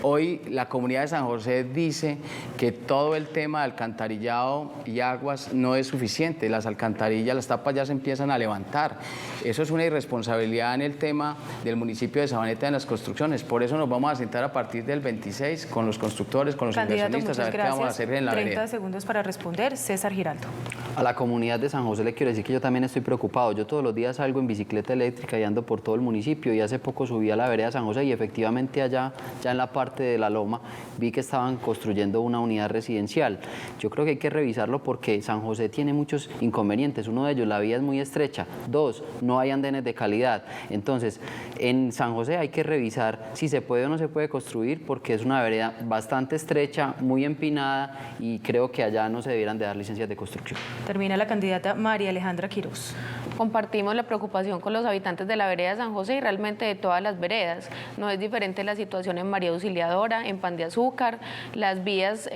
Hoy la comunidad de San José dice que todo el tema de alcantarillado y aguas no es suficiente. Las alcantarillas, las tapas ya se empiezan a levantar. Eso es una irresponsabilidad en el tema del municipio de Sabaneta en las construcciones. Por eso nos vamos a sentar a partir del 26 con los constructores, con los inversionistas, a ver qué vamos a hacer en la vereda. 30 segundos para responder. César Giraldo. A la comunidad de San José le quiero decir que yo también estoy preocupado. Yo todos los días salgo en bicicleta eléctrica y ando por todo el municipio, y hace poco subí a la vereda de San José y efectivamente allá, ya en la parte de la loma, vi que estaban construyendo una unidad residencial. Yo creo que hay que revisarlo porque San José tiene muchos inconvenientes. Uno de ellos, la vía es muy estrecha. Dos, no hay andenes de calidad. Entonces, en San José hay que revisar si se puede o no se puede construir, porque es una vereda bastante estrecha, muy empinada, y creo que allá no se debieran de dar licencias de construcción. Termina la candidata María Alejandra Quiroz. Compartimos la preocupación con los habitantes de la vereda de San José y realmente de todas las veredas. No es diferente la situación en María Auxiliadora, en Pan de Azúcar. Las vías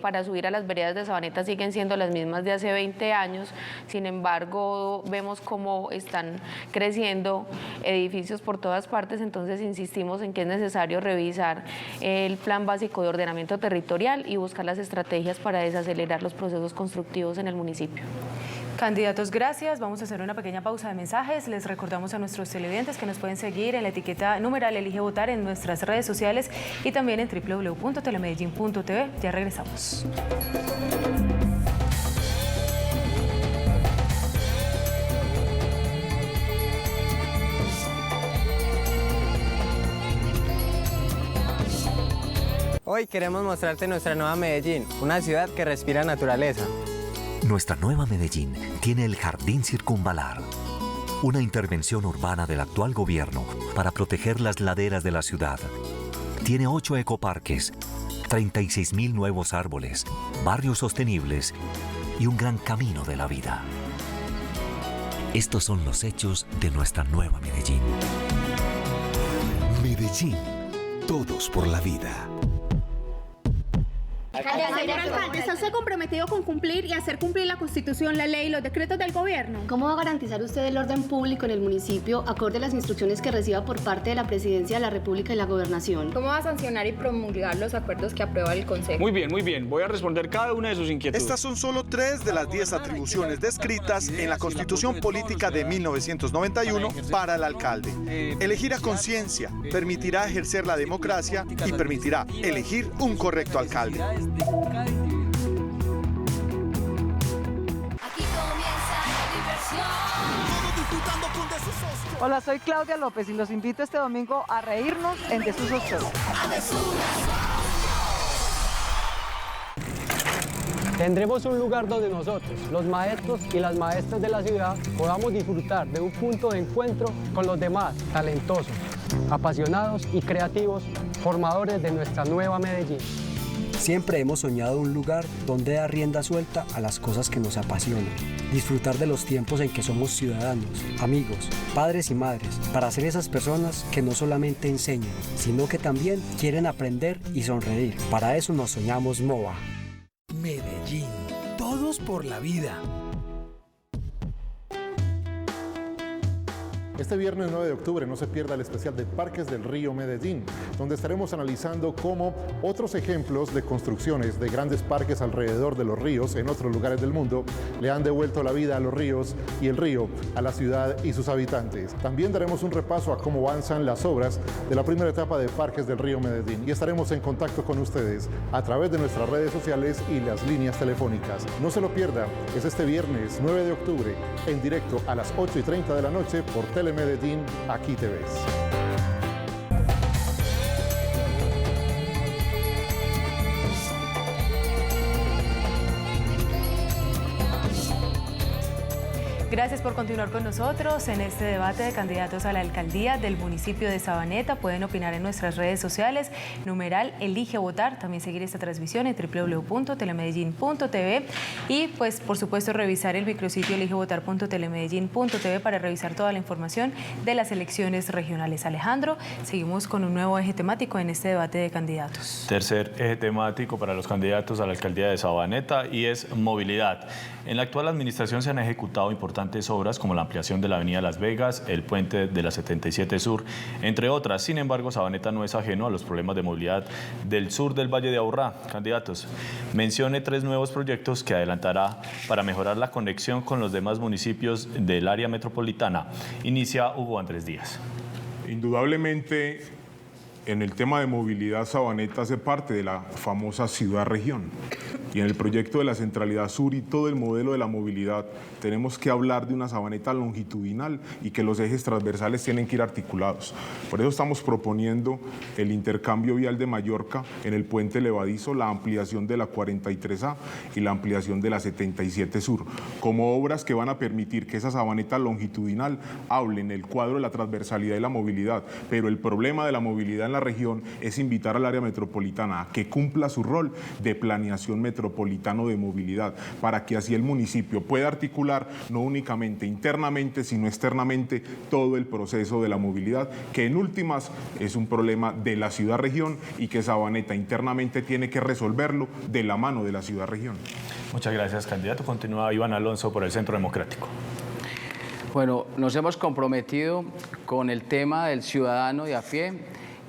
para subir a las veredas de Sabaneta siguen siendo las mismas de hace 20 años. Sin embargo, vemos cómo están creciendo edificios por todas partes. Entonces insistimos en que es necesario revisar el Plan Básico de Ordenamiento Territorial y buscar las estrategias para desacelerar los procesos constructivos en el municipio. Candidatos, gracias. Vamos a hacer una pequeña pausa de mensajes. Les recordamos a nuestros televidentes que nos pueden seguir en la etiqueta numeral Elige Votar en nuestras redes sociales y también en www.telemedellin.tv. Ya regresamos. Hoy queremos mostrarte nuestra nueva Medellín, una ciudad que respira naturaleza. Nuestra nueva Medellín tiene el Jardín Circunvalar, una intervención urbana del actual gobierno para proteger las laderas de la ciudad. Tiene 8 ecoparques, 36.000 nuevos árboles, barrios sostenibles y un gran camino de la vida. Estos son los hechos de nuestra nueva Medellín. Medellín, todos por la vida. Señor alcalde, ¿está usted comprometido con cumplir y hacer cumplir la Constitución, la ley y los decretos del gobierno? ¿Cómo va a garantizar usted el orden público en el municipio acorde a las instrucciones que reciba por parte de la Presidencia de la República y la Gobernación? ¿Cómo va a sancionar y promulgar los acuerdos que aprueba el Consejo? Muy bien. Voy a responder cada una de sus inquietudes. Estas son solo 3 de las 10 atribuciones descritas en la Constitución Política de 1991 para el alcalde. Elegir a conciencia permitirá ejercer la democracia y permitirá elegir un correcto alcalde. Hola, soy Claudia López y los invito este domingo a reírnos en Desusos Show. Tendremos un lugar donde nosotros, los maestros y las maestras de la ciudad, podamos disfrutar de un punto de encuentro con los demás talentosos, apasionados y creativos, formadores de nuestra nueva Medellín. Siempre hemos soñado un lugar donde dar rienda suelta a las cosas que nos apasionan. Disfrutar de los tiempos en que somos ciudadanos, amigos, padres y madres, para ser esas personas que no solamente enseñan, sino que también quieren aprender y sonreír. Para eso nos soñamos MOVA. Medellín, todos por la vida. Este viernes 9 de octubre no se pierda el especial de Parques del Río Medellín, donde estaremos analizando cómo otros ejemplos de construcciones de grandes parques alrededor de los ríos en otros lugares del mundo le han devuelto la vida a los ríos y el río a la ciudad y sus habitantes. También daremos un repaso a cómo avanzan las obras de la primera etapa de Parques del Río Medellín y estaremos en contacto con ustedes a través de nuestras redes sociales y las líneas telefónicas. No se lo pierda, es este viernes 9 de octubre en directo a las 8:30 de la noche por Telemedellín, aquí te ves. Gracias por continuar con nosotros en este debate de candidatos a la alcaldía del municipio de Sabaneta. Pueden opinar en nuestras redes sociales, numeral Elige Votar, también seguir esta transmisión en www.telemedellin.tv y pues por supuesto revisar el micrositio eligevotar.telemedellin.tv para revisar toda la información de las elecciones regionales. Alejandro, seguimos con un nuevo eje temático en este debate de candidatos. Tercer eje temático para los candidatos a la alcaldía de Sabaneta y es movilidad. En la actual administración se han ejecutado importantes obras como la ampliación de la avenida Las Vegas, el puente de la 77 Sur, entre otras. Sin embargo, Sabaneta no es ajeno a los problemas de movilidad del sur del Valle de Aburrá. Candidatos, mencione 3 nuevos proyectos que adelantará para mejorar la conexión con los demás municipios del área metropolitana. Inicia Hugo Andrés Díaz. Indudablemente, en el tema de movilidad, Sabaneta hace parte de la famosa ciudad-región. Y en el proyecto de la Centralidad Sur y todo el modelo de la movilidad, tenemos que hablar de una Sabaneta longitudinal y que los ejes transversales tienen que ir articulados. Por eso estamos proponiendo el intercambio vial de Mallorca en el puente levadizo, la ampliación de la 43A y la ampliación de la 77 Sur, como obras que van a permitir que esa Sabaneta longitudinal hable en el cuadro de la transversalidad y la movilidad. Pero el problema de la movilidad en la región es invitar al área metropolitana a que cumpla su rol de planeación metropolitano de movilidad, para que así el municipio pueda articular no únicamente internamente, sino externamente todo el proceso de la movilidad, que en últimas es un problema de la ciudad-región y que Sabaneta internamente tiene que resolverlo de la mano de la ciudad-región. Muchas gracias, candidato. Continúa Iván Alonso por el Centro Democrático. Bueno, nos hemos comprometido con el tema del ciudadano de a pie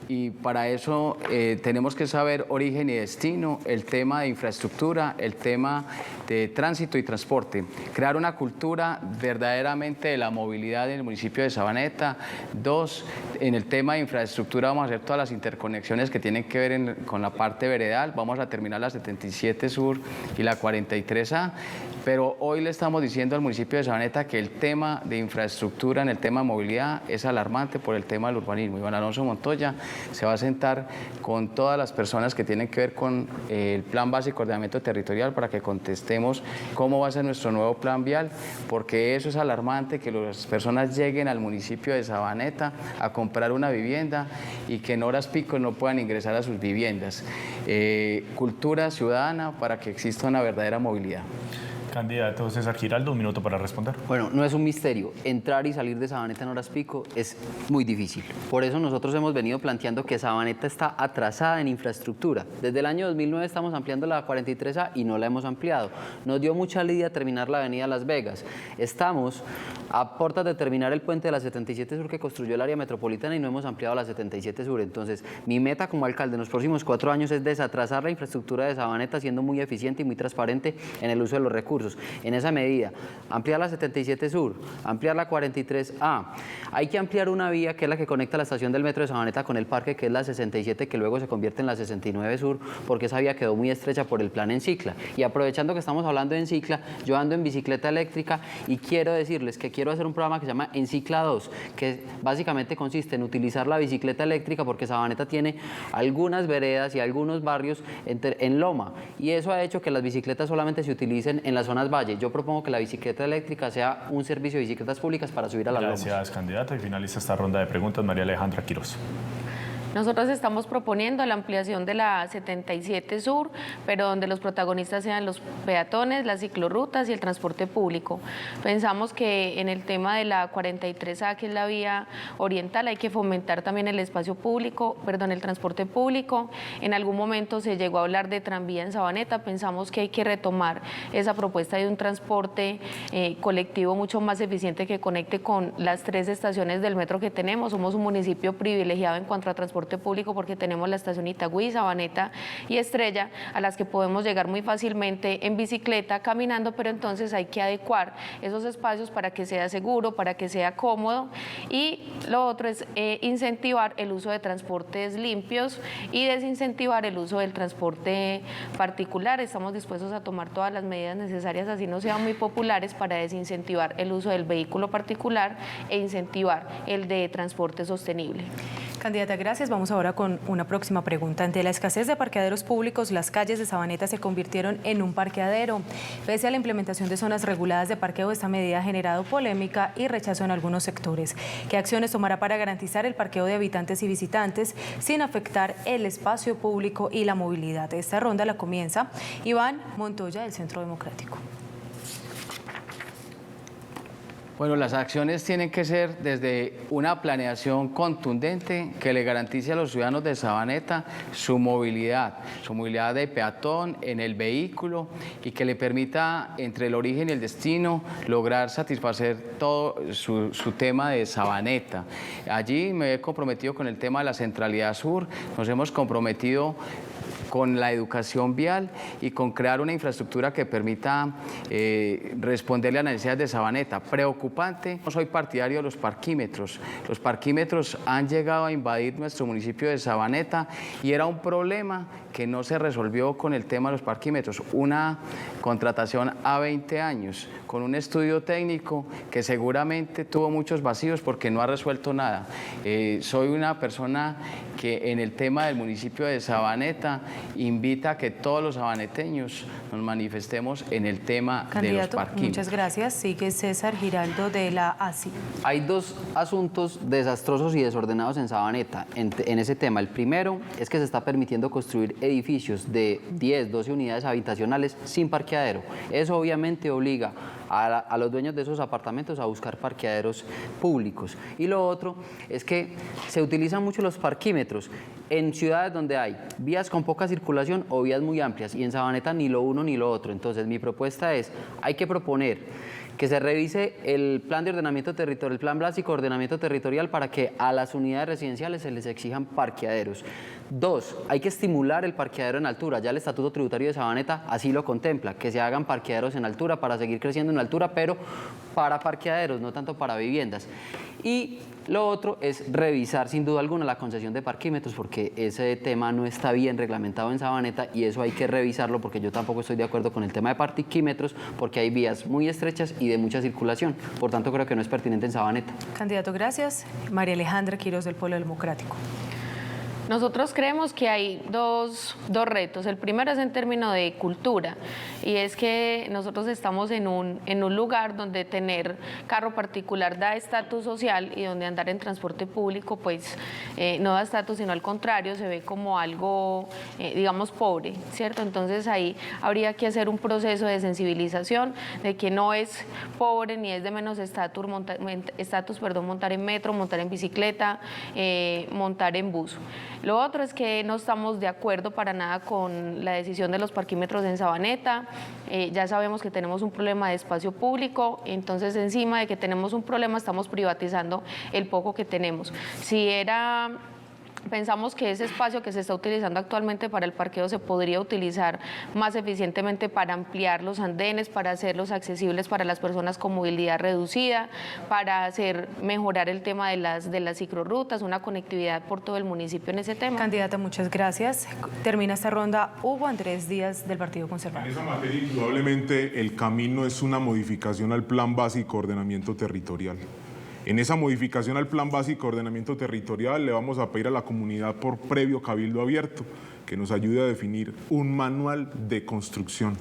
y para eso tenemos que saber origen y destino, el tema de infraestructura, el tema de tránsito y transporte. Crear una cultura verdaderamente de la movilidad en el municipio de Sabaneta. 2, en el tema de infraestructura vamos a hacer todas las interconexiones que tienen que ver con la parte veredal. Vamos a terminar la 77 Sur y la 43A. Pero hoy le estamos diciendo al municipio de Sabaneta que el tema de infraestructura, en el tema de movilidad, es alarmante por el tema del urbanismo. Iván Alonso Montoya se va a sentar con todas las personas que tienen que ver con el Plan Básico de Ordenamiento Territorial para que contestemos cómo va a ser nuestro nuevo plan vial, porque eso es alarmante, que las personas lleguen al municipio de Sabaneta a comprar una vivienda y que en horas pico no puedan ingresar a sus viviendas. Cultura ciudadana para que exista una verdadera movilidad. Candidato César Giraldo, un minuto para responder. Bueno, no es un misterio. Entrar y salir de Sabaneta en horas pico es muy difícil. Por eso nosotros hemos venido planteando que Sabaneta está atrasada en infraestructura. Desde el año 2009 estamos ampliando la 43A y no la hemos ampliado. Nos dio mucha lidia terminar la avenida Las Vegas. Estamos a puertas de terminar el puente de la 77 Sur que construyó el área metropolitana y no hemos ampliado la 77 Sur. Entonces, mi meta como alcalde en los próximos 4 años es desatrasar la infraestructura de Sabaneta siendo muy eficiente y muy transparente en el uso de los recursos. En esa medida, ampliar la 77 Sur, ampliar la 43A. Hay que ampliar una vía que es la que conecta la estación del metro de Sabaneta con el parque, que es la 67, que luego se convierte en la 69 Sur, porque esa vía quedó muy estrecha por el plan Encicla. Y aprovechando que estamos hablando de Encicla, yo ando en bicicleta eléctrica y quiero decirles que quiero hacer un programa que se llama Encicla 2, que básicamente consiste en utilizar la bicicleta eléctrica porque Sabaneta tiene algunas veredas y algunos barrios en loma, y eso ha hecho que las bicicletas solamente se utilicen en las zonas valle. Yo propongo que la bicicleta eléctrica sea un servicio de bicicletas públicas para subir a las lomas. Gracias, candidato. Y finaliza esta ronda de preguntas María Alejandra Quiroz. Nosotros estamos proponiendo la ampliación de la 77 Sur, pero donde los protagonistas sean los peatones, las ciclorrutas y el transporte público. Pensamos que en el tema de la 43A, que es la vía oriental, hay que fomentar también el espacio público, el transporte público. En algún momento se llegó a hablar de tranvía en Sabaneta. Pensamos que hay que retomar esa propuesta de un transporte colectivo mucho más eficiente que conecte con las 3 estaciones del metro que tenemos. Somos un municipio privilegiado en cuanto a transporte público porque tenemos la estación Itagüí, Sabaneta y Estrella, a las que podemos llegar muy fácilmente en bicicleta, caminando, pero entonces hay que adecuar esos espacios para que sea seguro, para que sea cómodo, y lo otro es incentivar el uso de transportes limpios y desincentivar el uso del transporte particular. Estamos dispuestos a tomar todas las medidas necesarias, así no sean muy populares, para desincentivar el uso del vehículo particular e incentivar el de transporte sostenible. Candidata, gracias. Vamos ahora con una próxima pregunta. Ante la escasez de parqueaderos públicos, las calles de Sabaneta se convirtieron en un parqueadero. Pese a la implementación de zonas reguladas de parqueo, esta medida ha generado polémica y rechazo en algunos sectores. ¿Qué acciones tomará para garantizar el parqueo de habitantes y visitantes sin afectar el espacio público y la movilidad? Esta ronda la comienza Iván Montoya, del Centro Democrático. Bueno, las acciones tienen que ser desde una planeación contundente que le garantice a los ciudadanos de Sabaneta su movilidad de peatón en el vehículo y que le permita entre el origen y el destino lograr satisfacer todo su tema de Sabaneta. Allí me he comprometido con el tema de la centralidad sur, nos hemos comprometido con la educación vial y con crear una infraestructura que permita responderle a las necesidades de Sabaneta. Preocupante, no soy partidario de los parquímetros. Los parquímetros han llegado a invadir nuestro municipio de Sabaneta y era un problema que no se resolvió con el tema de los parquímetros. Una contratación a 20 años, con un estudio técnico que seguramente tuvo muchos vacíos porque no ha resuelto nada. Soy una persona que en el tema del municipio de Sabaneta invita a que todos los sabaneteños nos manifestemos en el tema de los parquímetros. Muchas gracias. Sigue César Giraldo de la ASI. Hay dos asuntos desastrosos y desordenados en Sabaneta en ese tema. El primero es que se está permitiendo construir edificios de 10, 12 unidades habitacionales sin parqueadero. Eso obviamente obliga a los dueños de esos apartamentos a buscar parqueaderos públicos. Y lo otro es que se utilizan mucho los parquímetros en ciudades donde hay vías con poca circulación o vías muy amplias, y en Sabaneta ni lo uno ni lo otro. Entonces mi propuesta es, hay que proponer que se revise el plan de ordenamiento territorial, el plan básico de ordenamiento territorial, para que a las unidades residenciales se les exijan parqueaderos. 2, hay que estimular el parqueadero en altura. Ya el Estatuto Tributario de Sabaneta así lo contempla, que se hagan parqueaderos en altura para seguir creciendo en altura, pero para parqueaderos, no tanto para viviendas. Y lo otro es revisar sin duda alguna la concesión de parquímetros, porque ese tema no está bien reglamentado en Sabaneta y eso hay que revisarlo, porque yo tampoco estoy de acuerdo con el tema de parquímetros, porque hay vías muy estrechas y de mucha circulación. Por tanto, creo que no es pertinente en Sabaneta. Candidato, gracias. María Alejandra Quiroz, del Polo Democrático. Nosotros creemos que hay dos retos. El primero es en términos de cultura, y es que nosotros estamos en un lugar donde tener carro particular da estatus social y donde andar en transporte público pues no da estatus, sino al contrario, se ve como algo, digamos, pobre, ¿cierto? Entonces ahí habría que hacer un proceso de sensibilización de que no es pobre ni es de menos estatus montar en metro, montar en bicicleta, montar en bus. Lo otro es que no estamos de acuerdo para nada con la decisión de los parquímetros en Sabaneta. Ya sabemos que tenemos un problema de espacio público, entonces encima de que tenemos un problema estamos privatizando el poco que tenemos. Pensamos que ese espacio que se está utilizando actualmente para el parqueo se podría utilizar más eficientemente para ampliar los andenes, para hacerlos accesibles para las personas con movilidad reducida, para mejorar el tema de las ciclorrutas, una conectividad por todo el municipio en ese tema. Candidata, muchas gracias. Termina esta ronda Hugo Andrés Díaz, del Partido Conservador. En esa materia, indudablemente, el camino es una modificación al Plan Básico de Ordenamiento Territorial. En esa modificación al Plan Básico de Ordenamiento Territorial le vamos a pedir a la comunidad, por previo cabildo abierto, que nos ayude a definir un manual de construcción.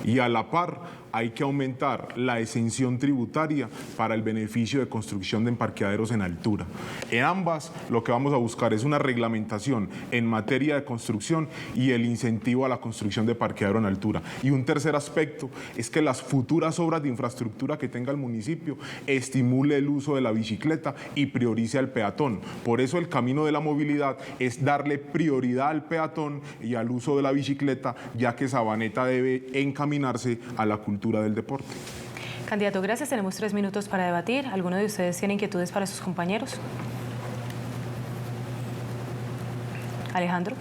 Y a la par hay que aumentar la exención tributaria para el beneficio de construcción de parqueaderos en altura. En ambas lo que vamos a buscar es una reglamentación en materia de construcción y el incentivo a la construcción de parqueadero en altura. Y un tercer aspecto es que las futuras obras de infraestructura que tenga el municipio estimule el uso de la bicicleta y priorice al peatón. Por eso el camino de la movilidad es darle prioridad al peatón y al uso de la bicicleta, ya que Sabaneta debe encaminarse a la cultura del deporte. Candidato, gracias. Tenemos 3 minutos para debatir. ¿Alguno de ustedes tiene inquietudes para sus compañeros? Alejandro.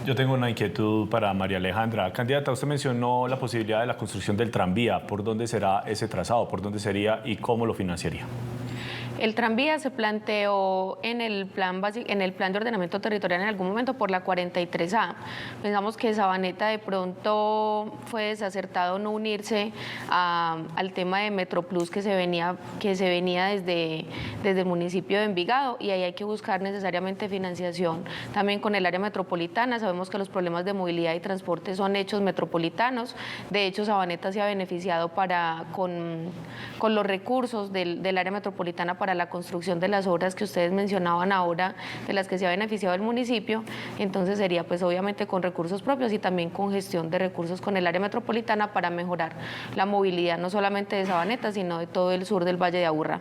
Yo tengo una inquietud para María Alejandra. Candidata, usted mencionó la posibilidad de la construcción del tranvía. ¿Por dónde será ese trazado? ¿Por dónde sería y cómo lo financiaría? El tranvía se planteó en el plan de ordenamiento territorial en algún momento por la 43A. Pensamos que Sabaneta de pronto fue desacertado no unirse al tema de Metroplus que se venía desde el municipio de Envigado, y ahí hay que buscar necesariamente financiación también con el área metropolitana. Sabemos que los problemas de movilidad y transporte son hechos metropolitanos. De hecho, Sabaneta se ha beneficiado con los recursos del área metropolitana para la construcción de las obras que ustedes mencionaban ahora, de las que se ha beneficiado el municipio. Entonces sería pues obviamente con recursos propios y también con gestión de recursos con el área metropolitana para mejorar la movilidad no solamente de Sabaneta, sino de todo el sur del Valle de Aburrá.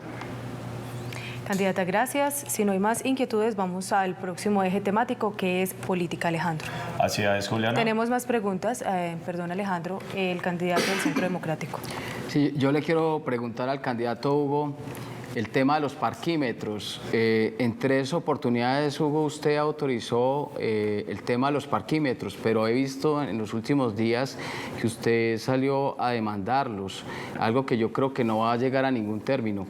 Candidata, gracias. Si no hay más inquietudes, vamos al próximo eje temático, que es política, Alejandro. Así es, Juliana. Tenemos más preguntas. Perdón, Alejandro, el candidato del Centro Democrático. Sí, yo le quiero preguntar al candidato Hugo el tema de los parquímetros. En 3 oportunidades, Hugo, usted autorizó el tema de los parquímetros, pero he visto en los últimos días que usted salió a demandarlos, algo que yo creo que no va a llegar a ningún término.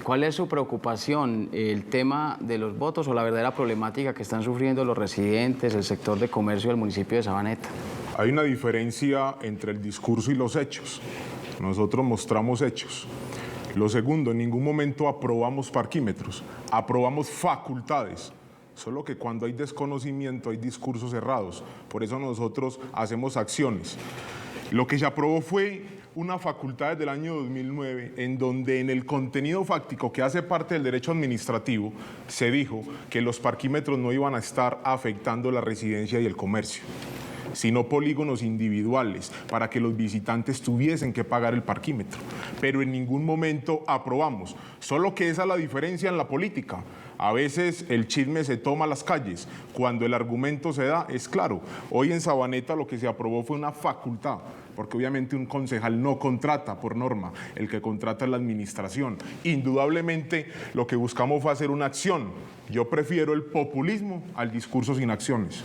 ¿Cuál es su preocupación, el tema de los votos o la verdadera problemática que están sufriendo los residentes, el sector de comercio del municipio de Sabaneta? Hay una diferencia entre el discurso y los hechos. Nosotros mostramos hechos. Lo segundo, en ningún momento aprobamos parquímetros, aprobamos facultades. Solo que cuando hay desconocimiento hay discursos errados. Por eso nosotros hacemos acciones. Lo que se aprobó fue una facultad desde el año 2009, en donde en el contenido fáctico que hace parte del derecho administrativo se dijo que los parquímetros no iban a estar afectando la residencia y el comercio, sino polígonos individuales para que los visitantes tuviesen que pagar el parquímetro. Pero en ningún momento aprobamos. Solo que esa es la diferencia en la política. A veces el chisme se toma a las calles. Cuando el argumento se da, es claro. Hoy en Sabaneta lo que se aprobó fue una facultad, porque obviamente un concejal no contrata por norma, el que contrata es la administración. Indudablemente lo que buscamos fue hacer una acción. Yo prefiero el populismo al discurso sin acciones.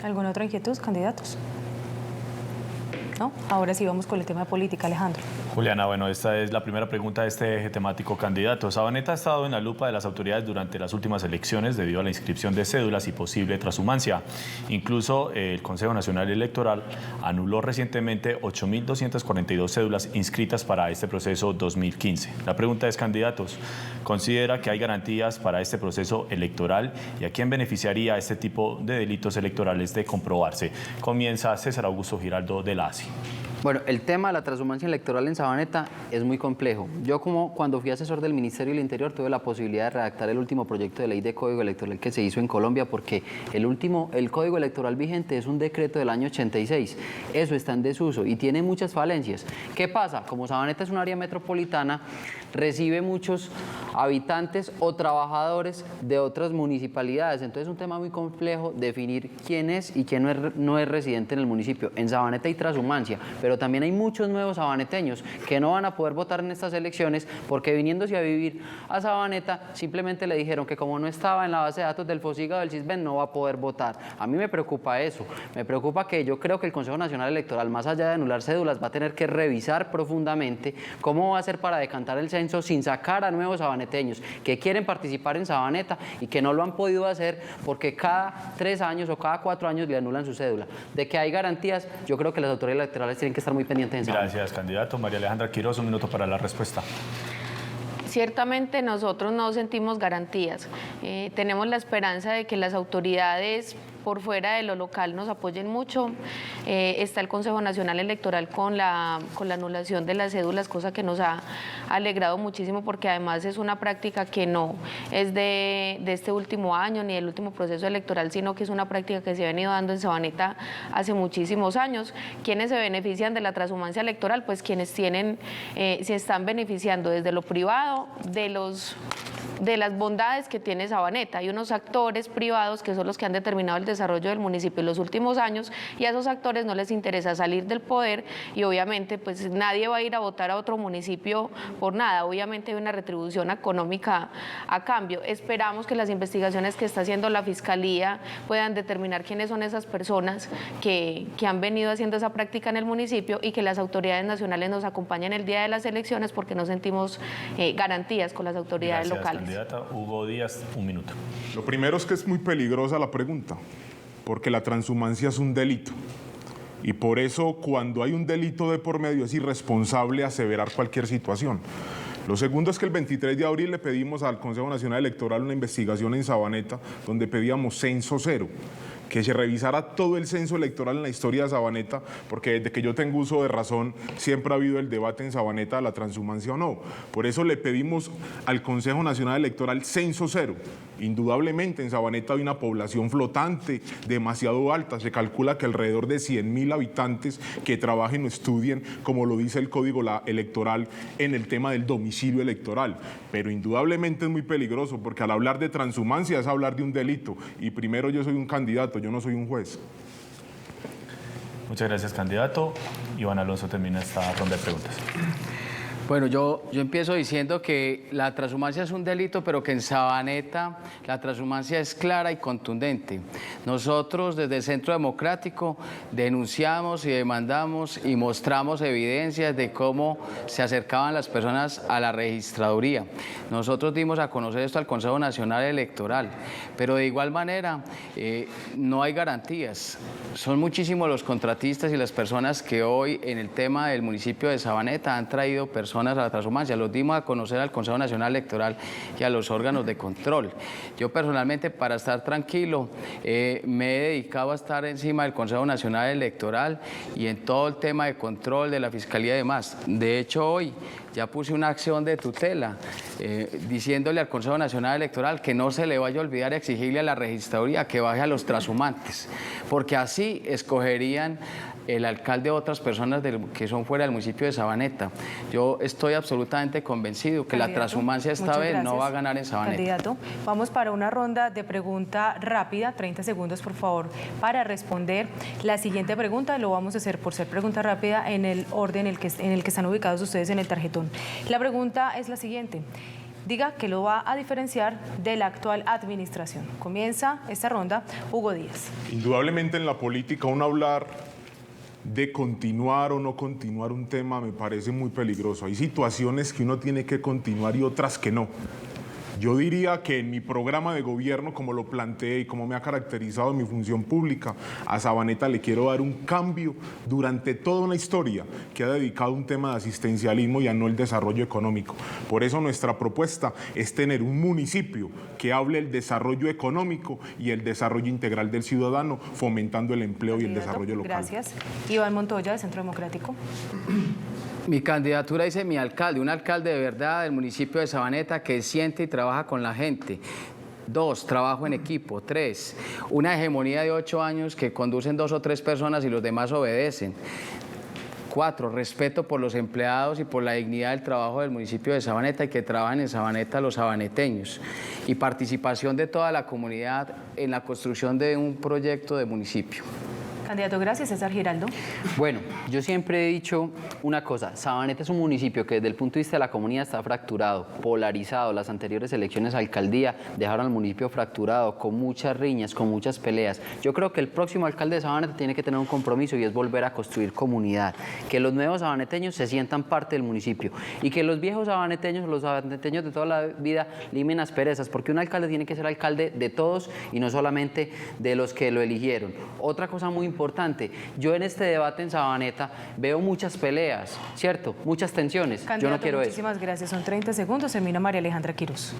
¿Alguna otra inquietud, candidatos? ¿No? Ahora sí vamos con el tema de política, Alejandro. Juliana, bueno, esta es la primera pregunta de este eje temático, candidato. Sabaneta ha estado en la lupa de las autoridades durante las últimas elecciones debido a la inscripción de cédulas y posible transhumancia. Incluso el Consejo Nacional Electoral anuló recientemente 8.242 cédulas inscritas para este proceso 2015. La pregunta es, candidatos, ¿considera que hay garantías para este proceso electoral y a quién beneficiaría este tipo de delitos electorales de comprobarse? Comienza César Augusto Giraldo de la ASI. Bueno, el tema de la transhumancia electoral en Sabaneta es muy complejo. Yo, como cuando fui asesor del Ministerio del Interior, tuve la posibilidad de redactar el último proyecto de ley de Código Electoral que se hizo en Colombia, porque el Código Electoral vigente es un decreto del año 86. Eso está en desuso y tiene muchas falencias. ¿Qué pasa? Como Sabaneta es un área metropolitana, recibe muchos habitantes o trabajadores de otras municipalidades. Entonces es un tema muy complejo definir quién es y quién no es residente en el municipio. En Sabaneta hay transhumancia, pero también hay muchos nuevos sabaneteños que no van a poder votar en estas elecciones porque, viniéndose a vivir a Sabaneta, simplemente le dijeron que como no estaba en la base de datos del FOSIGA o del CISBEN no va a poder votar. A mí me preocupa eso, me preocupa que yo creo que el Consejo Nacional Electoral, más allá de anular cédulas, va a tener que revisar profundamente cómo va a hacer para decantar el censo sin sacar a nuevos sabaneteños que quieren participar en Sabaneta y que no lo han podido hacer porque cada 3 años o cada 4 años le anulan su cédula. De que hay garantías, yo creo que las autoridades electorales tienen que estar muy pendientes en Sabaneta. Gracias, candidato. María Alejandra Quiroz, un minuto para la respuesta. Ciertamente nosotros no sentimos garantías. Tenemos la esperanza de que las autoridades por fuera de lo local nos apoyen mucho. Está el Consejo Nacional Electoral con la anulación de las cédulas, cosa que nos ha alegrado muchísimo, porque además es una práctica que no es de este último año ni del último proceso electoral, sino que es una práctica que se ha venido dando en Sabaneta hace muchísimos años. ¿Quiénes se benefician de la transhumancia electoral? Pues quienes se están beneficiando desde lo privado, de los de las bondades que tiene Sabaneta. Hay unos actores privados que son los que han determinado el desarrollo del municipio en los últimos años y a esos actores no les interesa salir del poder y obviamente pues nadie va a ir a votar a otro municipio por nada. Obviamente hay una retribución económica a cambio. Esperamos que las investigaciones que está haciendo la Fiscalía puedan determinar quiénes son esas personas que han venido haciendo esa práctica en el municipio y que las autoridades nacionales nos acompañen el día de las elecciones porque no sentimos garantías con las autoridades locales. Candidata Hugo Díaz, un minuto. Lo primero es que es muy peligrosa la pregunta, porque la transhumancia es un delito. Y por eso cuando hay un delito de por medio es irresponsable aseverar cualquier situación. Lo segundo es que el 23 de abril le pedimos al Consejo Nacional Electoral una investigación en Sabaneta donde pedíamos censo cero, que se revisara todo el censo electoral en la historia de Sabaneta, porque desde que yo tengo uso de razón siempre ha habido el debate en Sabaneta de la transhumancia o no. Por eso le pedimos al Consejo Nacional Electoral censo cero. Indudablemente en Sabaneta hay una población flotante demasiado alta, se calcula que alrededor de 100.000 habitantes que trabajen o estudien, como lo dice el Código Electoral, en el tema del domicilio electoral. Pero indudablemente es muy peligroso, porque al hablar de transhumancia es hablar de un delito, y primero yo soy un candidato, yo no soy un juez. Muchas gracias, candidato. Iván Alonso termina esta ronda de preguntas. Bueno, yo empiezo diciendo que la transhumancia es un delito, pero que en Sabaneta la transhumancia es clara y contundente. Nosotros desde el Centro Democrático denunciamos y demandamos y mostramos evidencias de cómo se acercaban las personas a la registraduría. Nosotros dimos a conocer esto al Consejo Nacional Electoral, pero de igual manera no hay garantías. Son muchísimos los contratistas y las personas que hoy en el tema del municipio de Sabaneta han traído personas a la transhumancia. Los dimos a conocer al Consejo Nacional Electoral y a los órganos de control. Yo personalmente, para estar tranquilo, me he dedicado a estar encima del Consejo Nacional Electoral y en todo el tema de control de la Fiscalía y demás. De hecho, hoy ya puse una acción de tutela diciéndole al Consejo Nacional Electoral que no se le vaya a olvidar exigirle a la registraduría que baje a los transhumantes, porque así escogerían el alcalde de otras personas que son fuera del municipio de Sabaneta. Yo estoy absolutamente convencido que la transhumancia esta vez no va a ganar en Sabaneta. Candidato, vamos para una ronda de pregunta rápida, 30 segundos por favor, para responder. La siguiente pregunta lo vamos a hacer por ser pregunta rápida en el orden en el que están ubicados ustedes en el tarjetón. La pregunta es la siguiente. Diga que lo va a diferenciar de la actual administración. Comienza esta ronda, Hugo Díaz. Indudablemente en la política uno hablar de continuar o no continuar un tema me parece muy peligroso. Hay situaciones que uno tiene que continuar y otras que no. Yo diría que en mi programa de gobierno, como lo planteé y como me ha caracterizado en mi función pública, a Sabaneta le quiero dar un cambio durante toda una historia que ha dedicado un tema de asistencialismo y a no el desarrollo económico. Por eso nuestra propuesta es tener un municipio que hable el desarrollo económico y el desarrollo integral del ciudadano, fomentando el empleo y el desarrollo local. Gracias. Iván Montoya, de Centro Democrático. Mi candidatura dice mi alcalde, un alcalde de verdad del municipio de Sabaneta que siente y trabaja con la gente. 2, trabajo en equipo. 3, una hegemonía de 8 años que conducen 2 o 3 personas y los demás obedecen. 4, respeto por los empleados y por la dignidad del trabajo del municipio de Sabaneta y que trabajan en Sabaneta los sabaneteños. Y participación de toda la comunidad en la construcción de un proyecto de municipio. Candidato, gracias. César Giraldo. Bueno, yo siempre he dicho una cosa, Sabaneta es un municipio que desde el punto de vista de la comunidad está fracturado, polarizado. Las anteriores elecciones a alcaldía dejaron al municipio fracturado, con muchas riñas, con muchas peleas. Yo creo que el próximo alcalde de Sabaneta tiene que tener un compromiso y es volver a construir comunidad, que los nuevos sabaneteños se sientan parte del municipio y que los viejos sabaneteños, los sabaneteños de toda la vida, limen asperezas, porque un alcalde tiene que ser alcalde de todos y no solamente de los que lo eligieron. Otra cosa muy importante, yo en este debate en Sabaneta veo muchas peleas, ¿cierto? Muchas tensiones. Candidato, yo no quiero muchísimas gracias. Son 30 segundos. Termina María Alejandra Quiroz.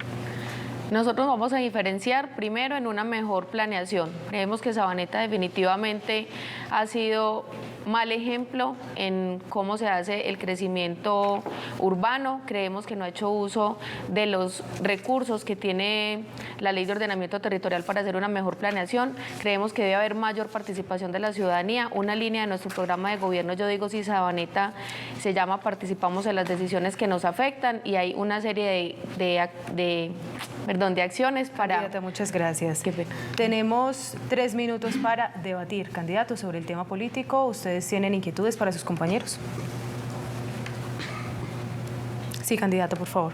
Nosotros vamos a diferenciar primero en una mejor planeación. Creemos que Sabaneta definitivamente ha sido mal ejemplo en cómo se hace el crecimiento urbano. Creemos que no ha hecho uso de los recursos que tiene la Ley de Ordenamiento Territorial para hacer una mejor planeación. Creemos que debe haber mayor participación de la ciudadanía. Una línea de nuestro programa de gobierno, yo digo, si Sabaneta se llama Participamos en las decisiones que nos afectan, y hay una serie de acciones para... Candidata, muchas gracias. Tenemos 3 minutos para debatir, candidatos, sobre el tema político. ¿Ustedes tienen inquietudes para sus compañeros? Sí, candidato, por favor.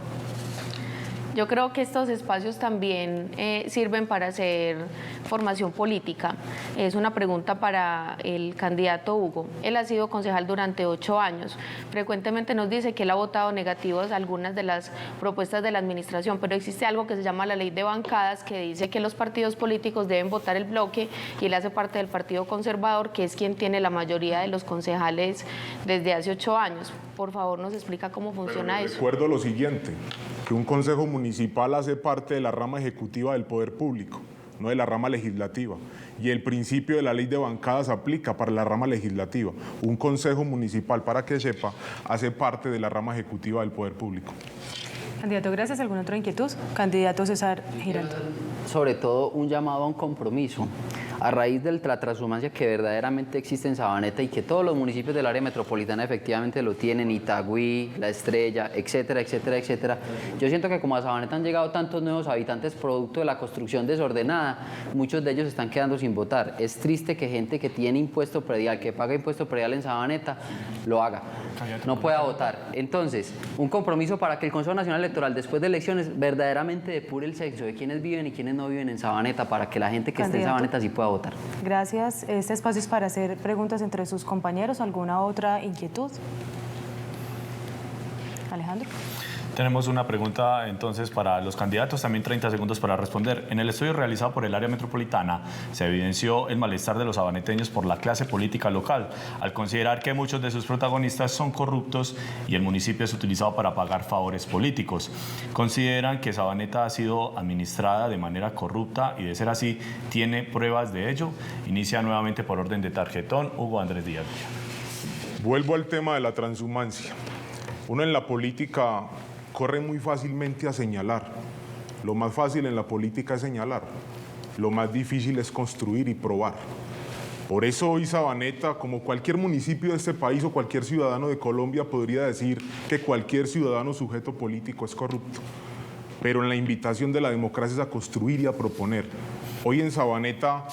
Yo creo que estos espacios también sirven para hacer formación política. Es una pregunta para el candidato Hugo. Él ha sido concejal durante 8 años. Frecuentemente nos dice que él ha votado negativos algunas de las propuestas de la administración, pero existe algo que se llama la ley de bancadas, que dice que los partidos políticos deben votar el bloque, y él hace parte del Partido Conservador, que es quien tiene la mayoría de los concejales desde hace 8 años. Por favor, nos explica cómo funciona eso. Recuerdo lo siguiente, que un consejo municipal hace parte de la rama ejecutiva del poder público, no de la rama legislativa. Y el principio de la ley de bancadas aplica para la rama legislativa. Un consejo municipal, para que sepa, hace parte de la rama ejecutiva del poder público. Candidato, gracias. ¿Alguna otra inquietud? Candidato César Giraldo. Sobre todo un llamado a un compromiso a raíz de la transhumancia que verdaderamente existe en Sabaneta y que todos los municipios del área metropolitana efectivamente lo tienen, Itagüí, La Estrella, etcétera, etcétera, etcétera. Yo siento que como a Sabaneta han llegado tantos nuevos habitantes producto de la construcción desordenada, muchos de ellos están quedando sin votar. Es triste que gente que tiene impuesto predial, que paga impuesto predial en Sabaneta, lo haga, no pueda votar. Entonces, un compromiso para que el Consejo Nacional Electoral, después de elecciones, verdaderamente depure el censo de quienes viven y quienes no viven en Sabaneta, para que la gente que esté en Sabaneta sí pueda votar. Gracias. Este espacio es para hacer preguntas entre sus compañeros. ¿Alguna otra inquietud? Alejandro. Tenemos una pregunta entonces para los candidatos, también 30 segundos para responder. En el estudio realizado por el área metropolitana se evidenció el malestar de los sabaneteños por la clase política local, al considerar que muchos de sus protagonistas son corruptos y el municipio es utilizado para pagar favores políticos. Consideran que Sabaneta ha sido administrada de manera corrupta y, de ser así, tiene pruebas de ello. Inicia nuevamente por orden de tarjetón Hugo Andrés Díaz. Vuelvo al tema de la transhumancia. Uno en la política corre muy fácilmente a señalar. Lo más fácil en la política es señalar. Lo más difícil es construir y probar. Por eso hoy Sabaneta, como cualquier municipio de este país o cualquier ciudadano de Colombia, podría decir que cualquier ciudadano sujeto político es corrupto. Pero en la invitación de la democracia es a construir y a proponer. Hoy en Sabaneta,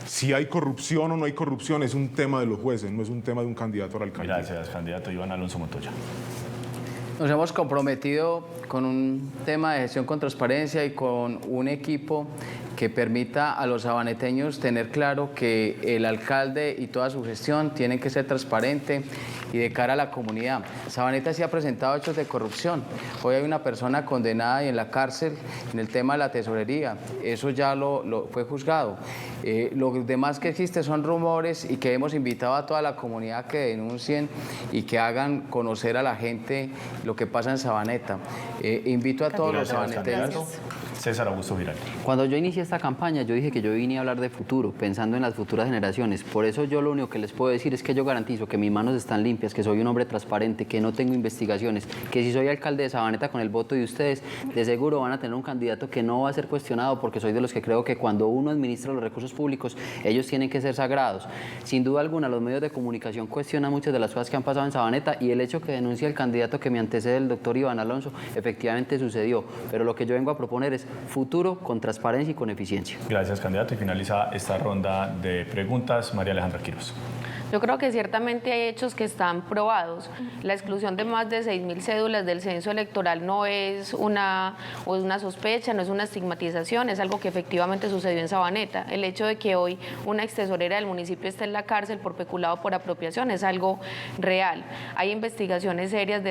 si hay corrupción o no hay corrupción, es un tema de los jueces, no es un tema de un candidato a la alcaldía. Gracias, candidato Iván Alonso Montoya. Nos hemos comprometido con un tema de gestión con transparencia y con un equipo que permita a los sabaneteños tener claro que el alcalde y toda su gestión tienen que ser transparente y de cara a la comunidad. Sabaneta sí ha presentado hechos de corrupción. Hoy hay una persona condenada y en la cárcel en el tema de la tesorería. Eso ya lo fue juzgado. Lo demás que existe son rumores y que hemos invitado a toda la comunidad que denuncien y que hagan conocer a la gente lo que pasa en Sabaneta. Invito a todos los sabaneteños. César Augusto Giraldo. Cuando yo inicié esta campaña, yo dije que yo vine a hablar de futuro, pensando en las futuras generaciones. Por eso yo lo único que les puedo decir es que yo garantizo que mis manos están limpias, que soy un hombre transparente, que no tengo investigaciones, que si soy alcalde de Sabaneta con el voto de ustedes, de seguro van a tener un candidato que no va a ser cuestionado, porque soy de los que creo que cuando uno administra los recursos públicos, ellos tienen que ser sagrados. Sin duda alguna, los medios de comunicación cuestionan muchas de las cosas que han pasado en Sabaneta, y el hecho que denuncia el candidato que me antecede, el doctor Iván Alonso, efectivamente sucedió. Pero lo que yo vengo a proponer es futuro con transparencia y con eficiencia. Gracias, candidato. Y finaliza esta ronda de preguntas María Alejandra Quiroz. Yo creo que ciertamente hay hechos que están probados. La exclusión de más de 6.000 cédulas del censo electoral no es una sospecha, no es una estigmatización, es algo que efectivamente sucedió en Sabaneta. El hecho de que hoy una extesorera del municipio esté en la cárcel por peculado por apropiación es algo real. Hay investigaciones serias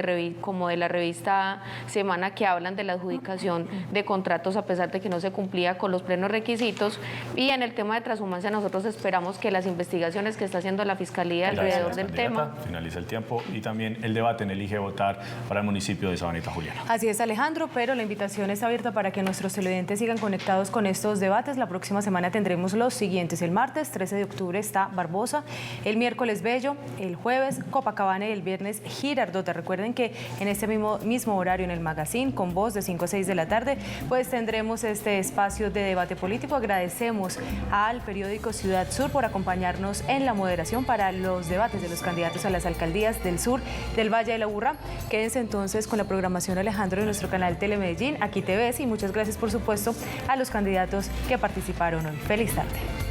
como de la revista Semana que hablan de la adjudicación de contratos a pesar de que no se cumplía con los plenos requisitos. Y en el tema de transhumancia nosotros esperamos que las investigaciones que está haciendo la Fiscalía Fiscalía alrededor del tema. Finaliza el tiempo y también el debate en Elige Votar para el municipio de Sabaneta, Juliana. Así es, Alejandro, pero la invitación está abierta para que nuestros televidentes sigan conectados con estos debates. La próxima semana tendremos los siguientes. El martes 13 de octubre está Barbosa, el miércoles Bello, el jueves Copacabana y el viernes Girardota. Recuerden que en este mismo horario en el Magazine, con Voz de 5 a 6 de la tarde, pues tendremos este espacio de debate político. Agradecemos al periódico Ciudad Sur por acompañarnos en la moderación para los debates de los candidatos a las alcaldías del sur, del Valle de la Aburrá. Quédense entonces con la programación, Alejandro, de nuestro canal Telemedellín. Aquí te ves, y muchas gracias, por supuesto, a los candidatos que participaron hoy. Feliz tarde.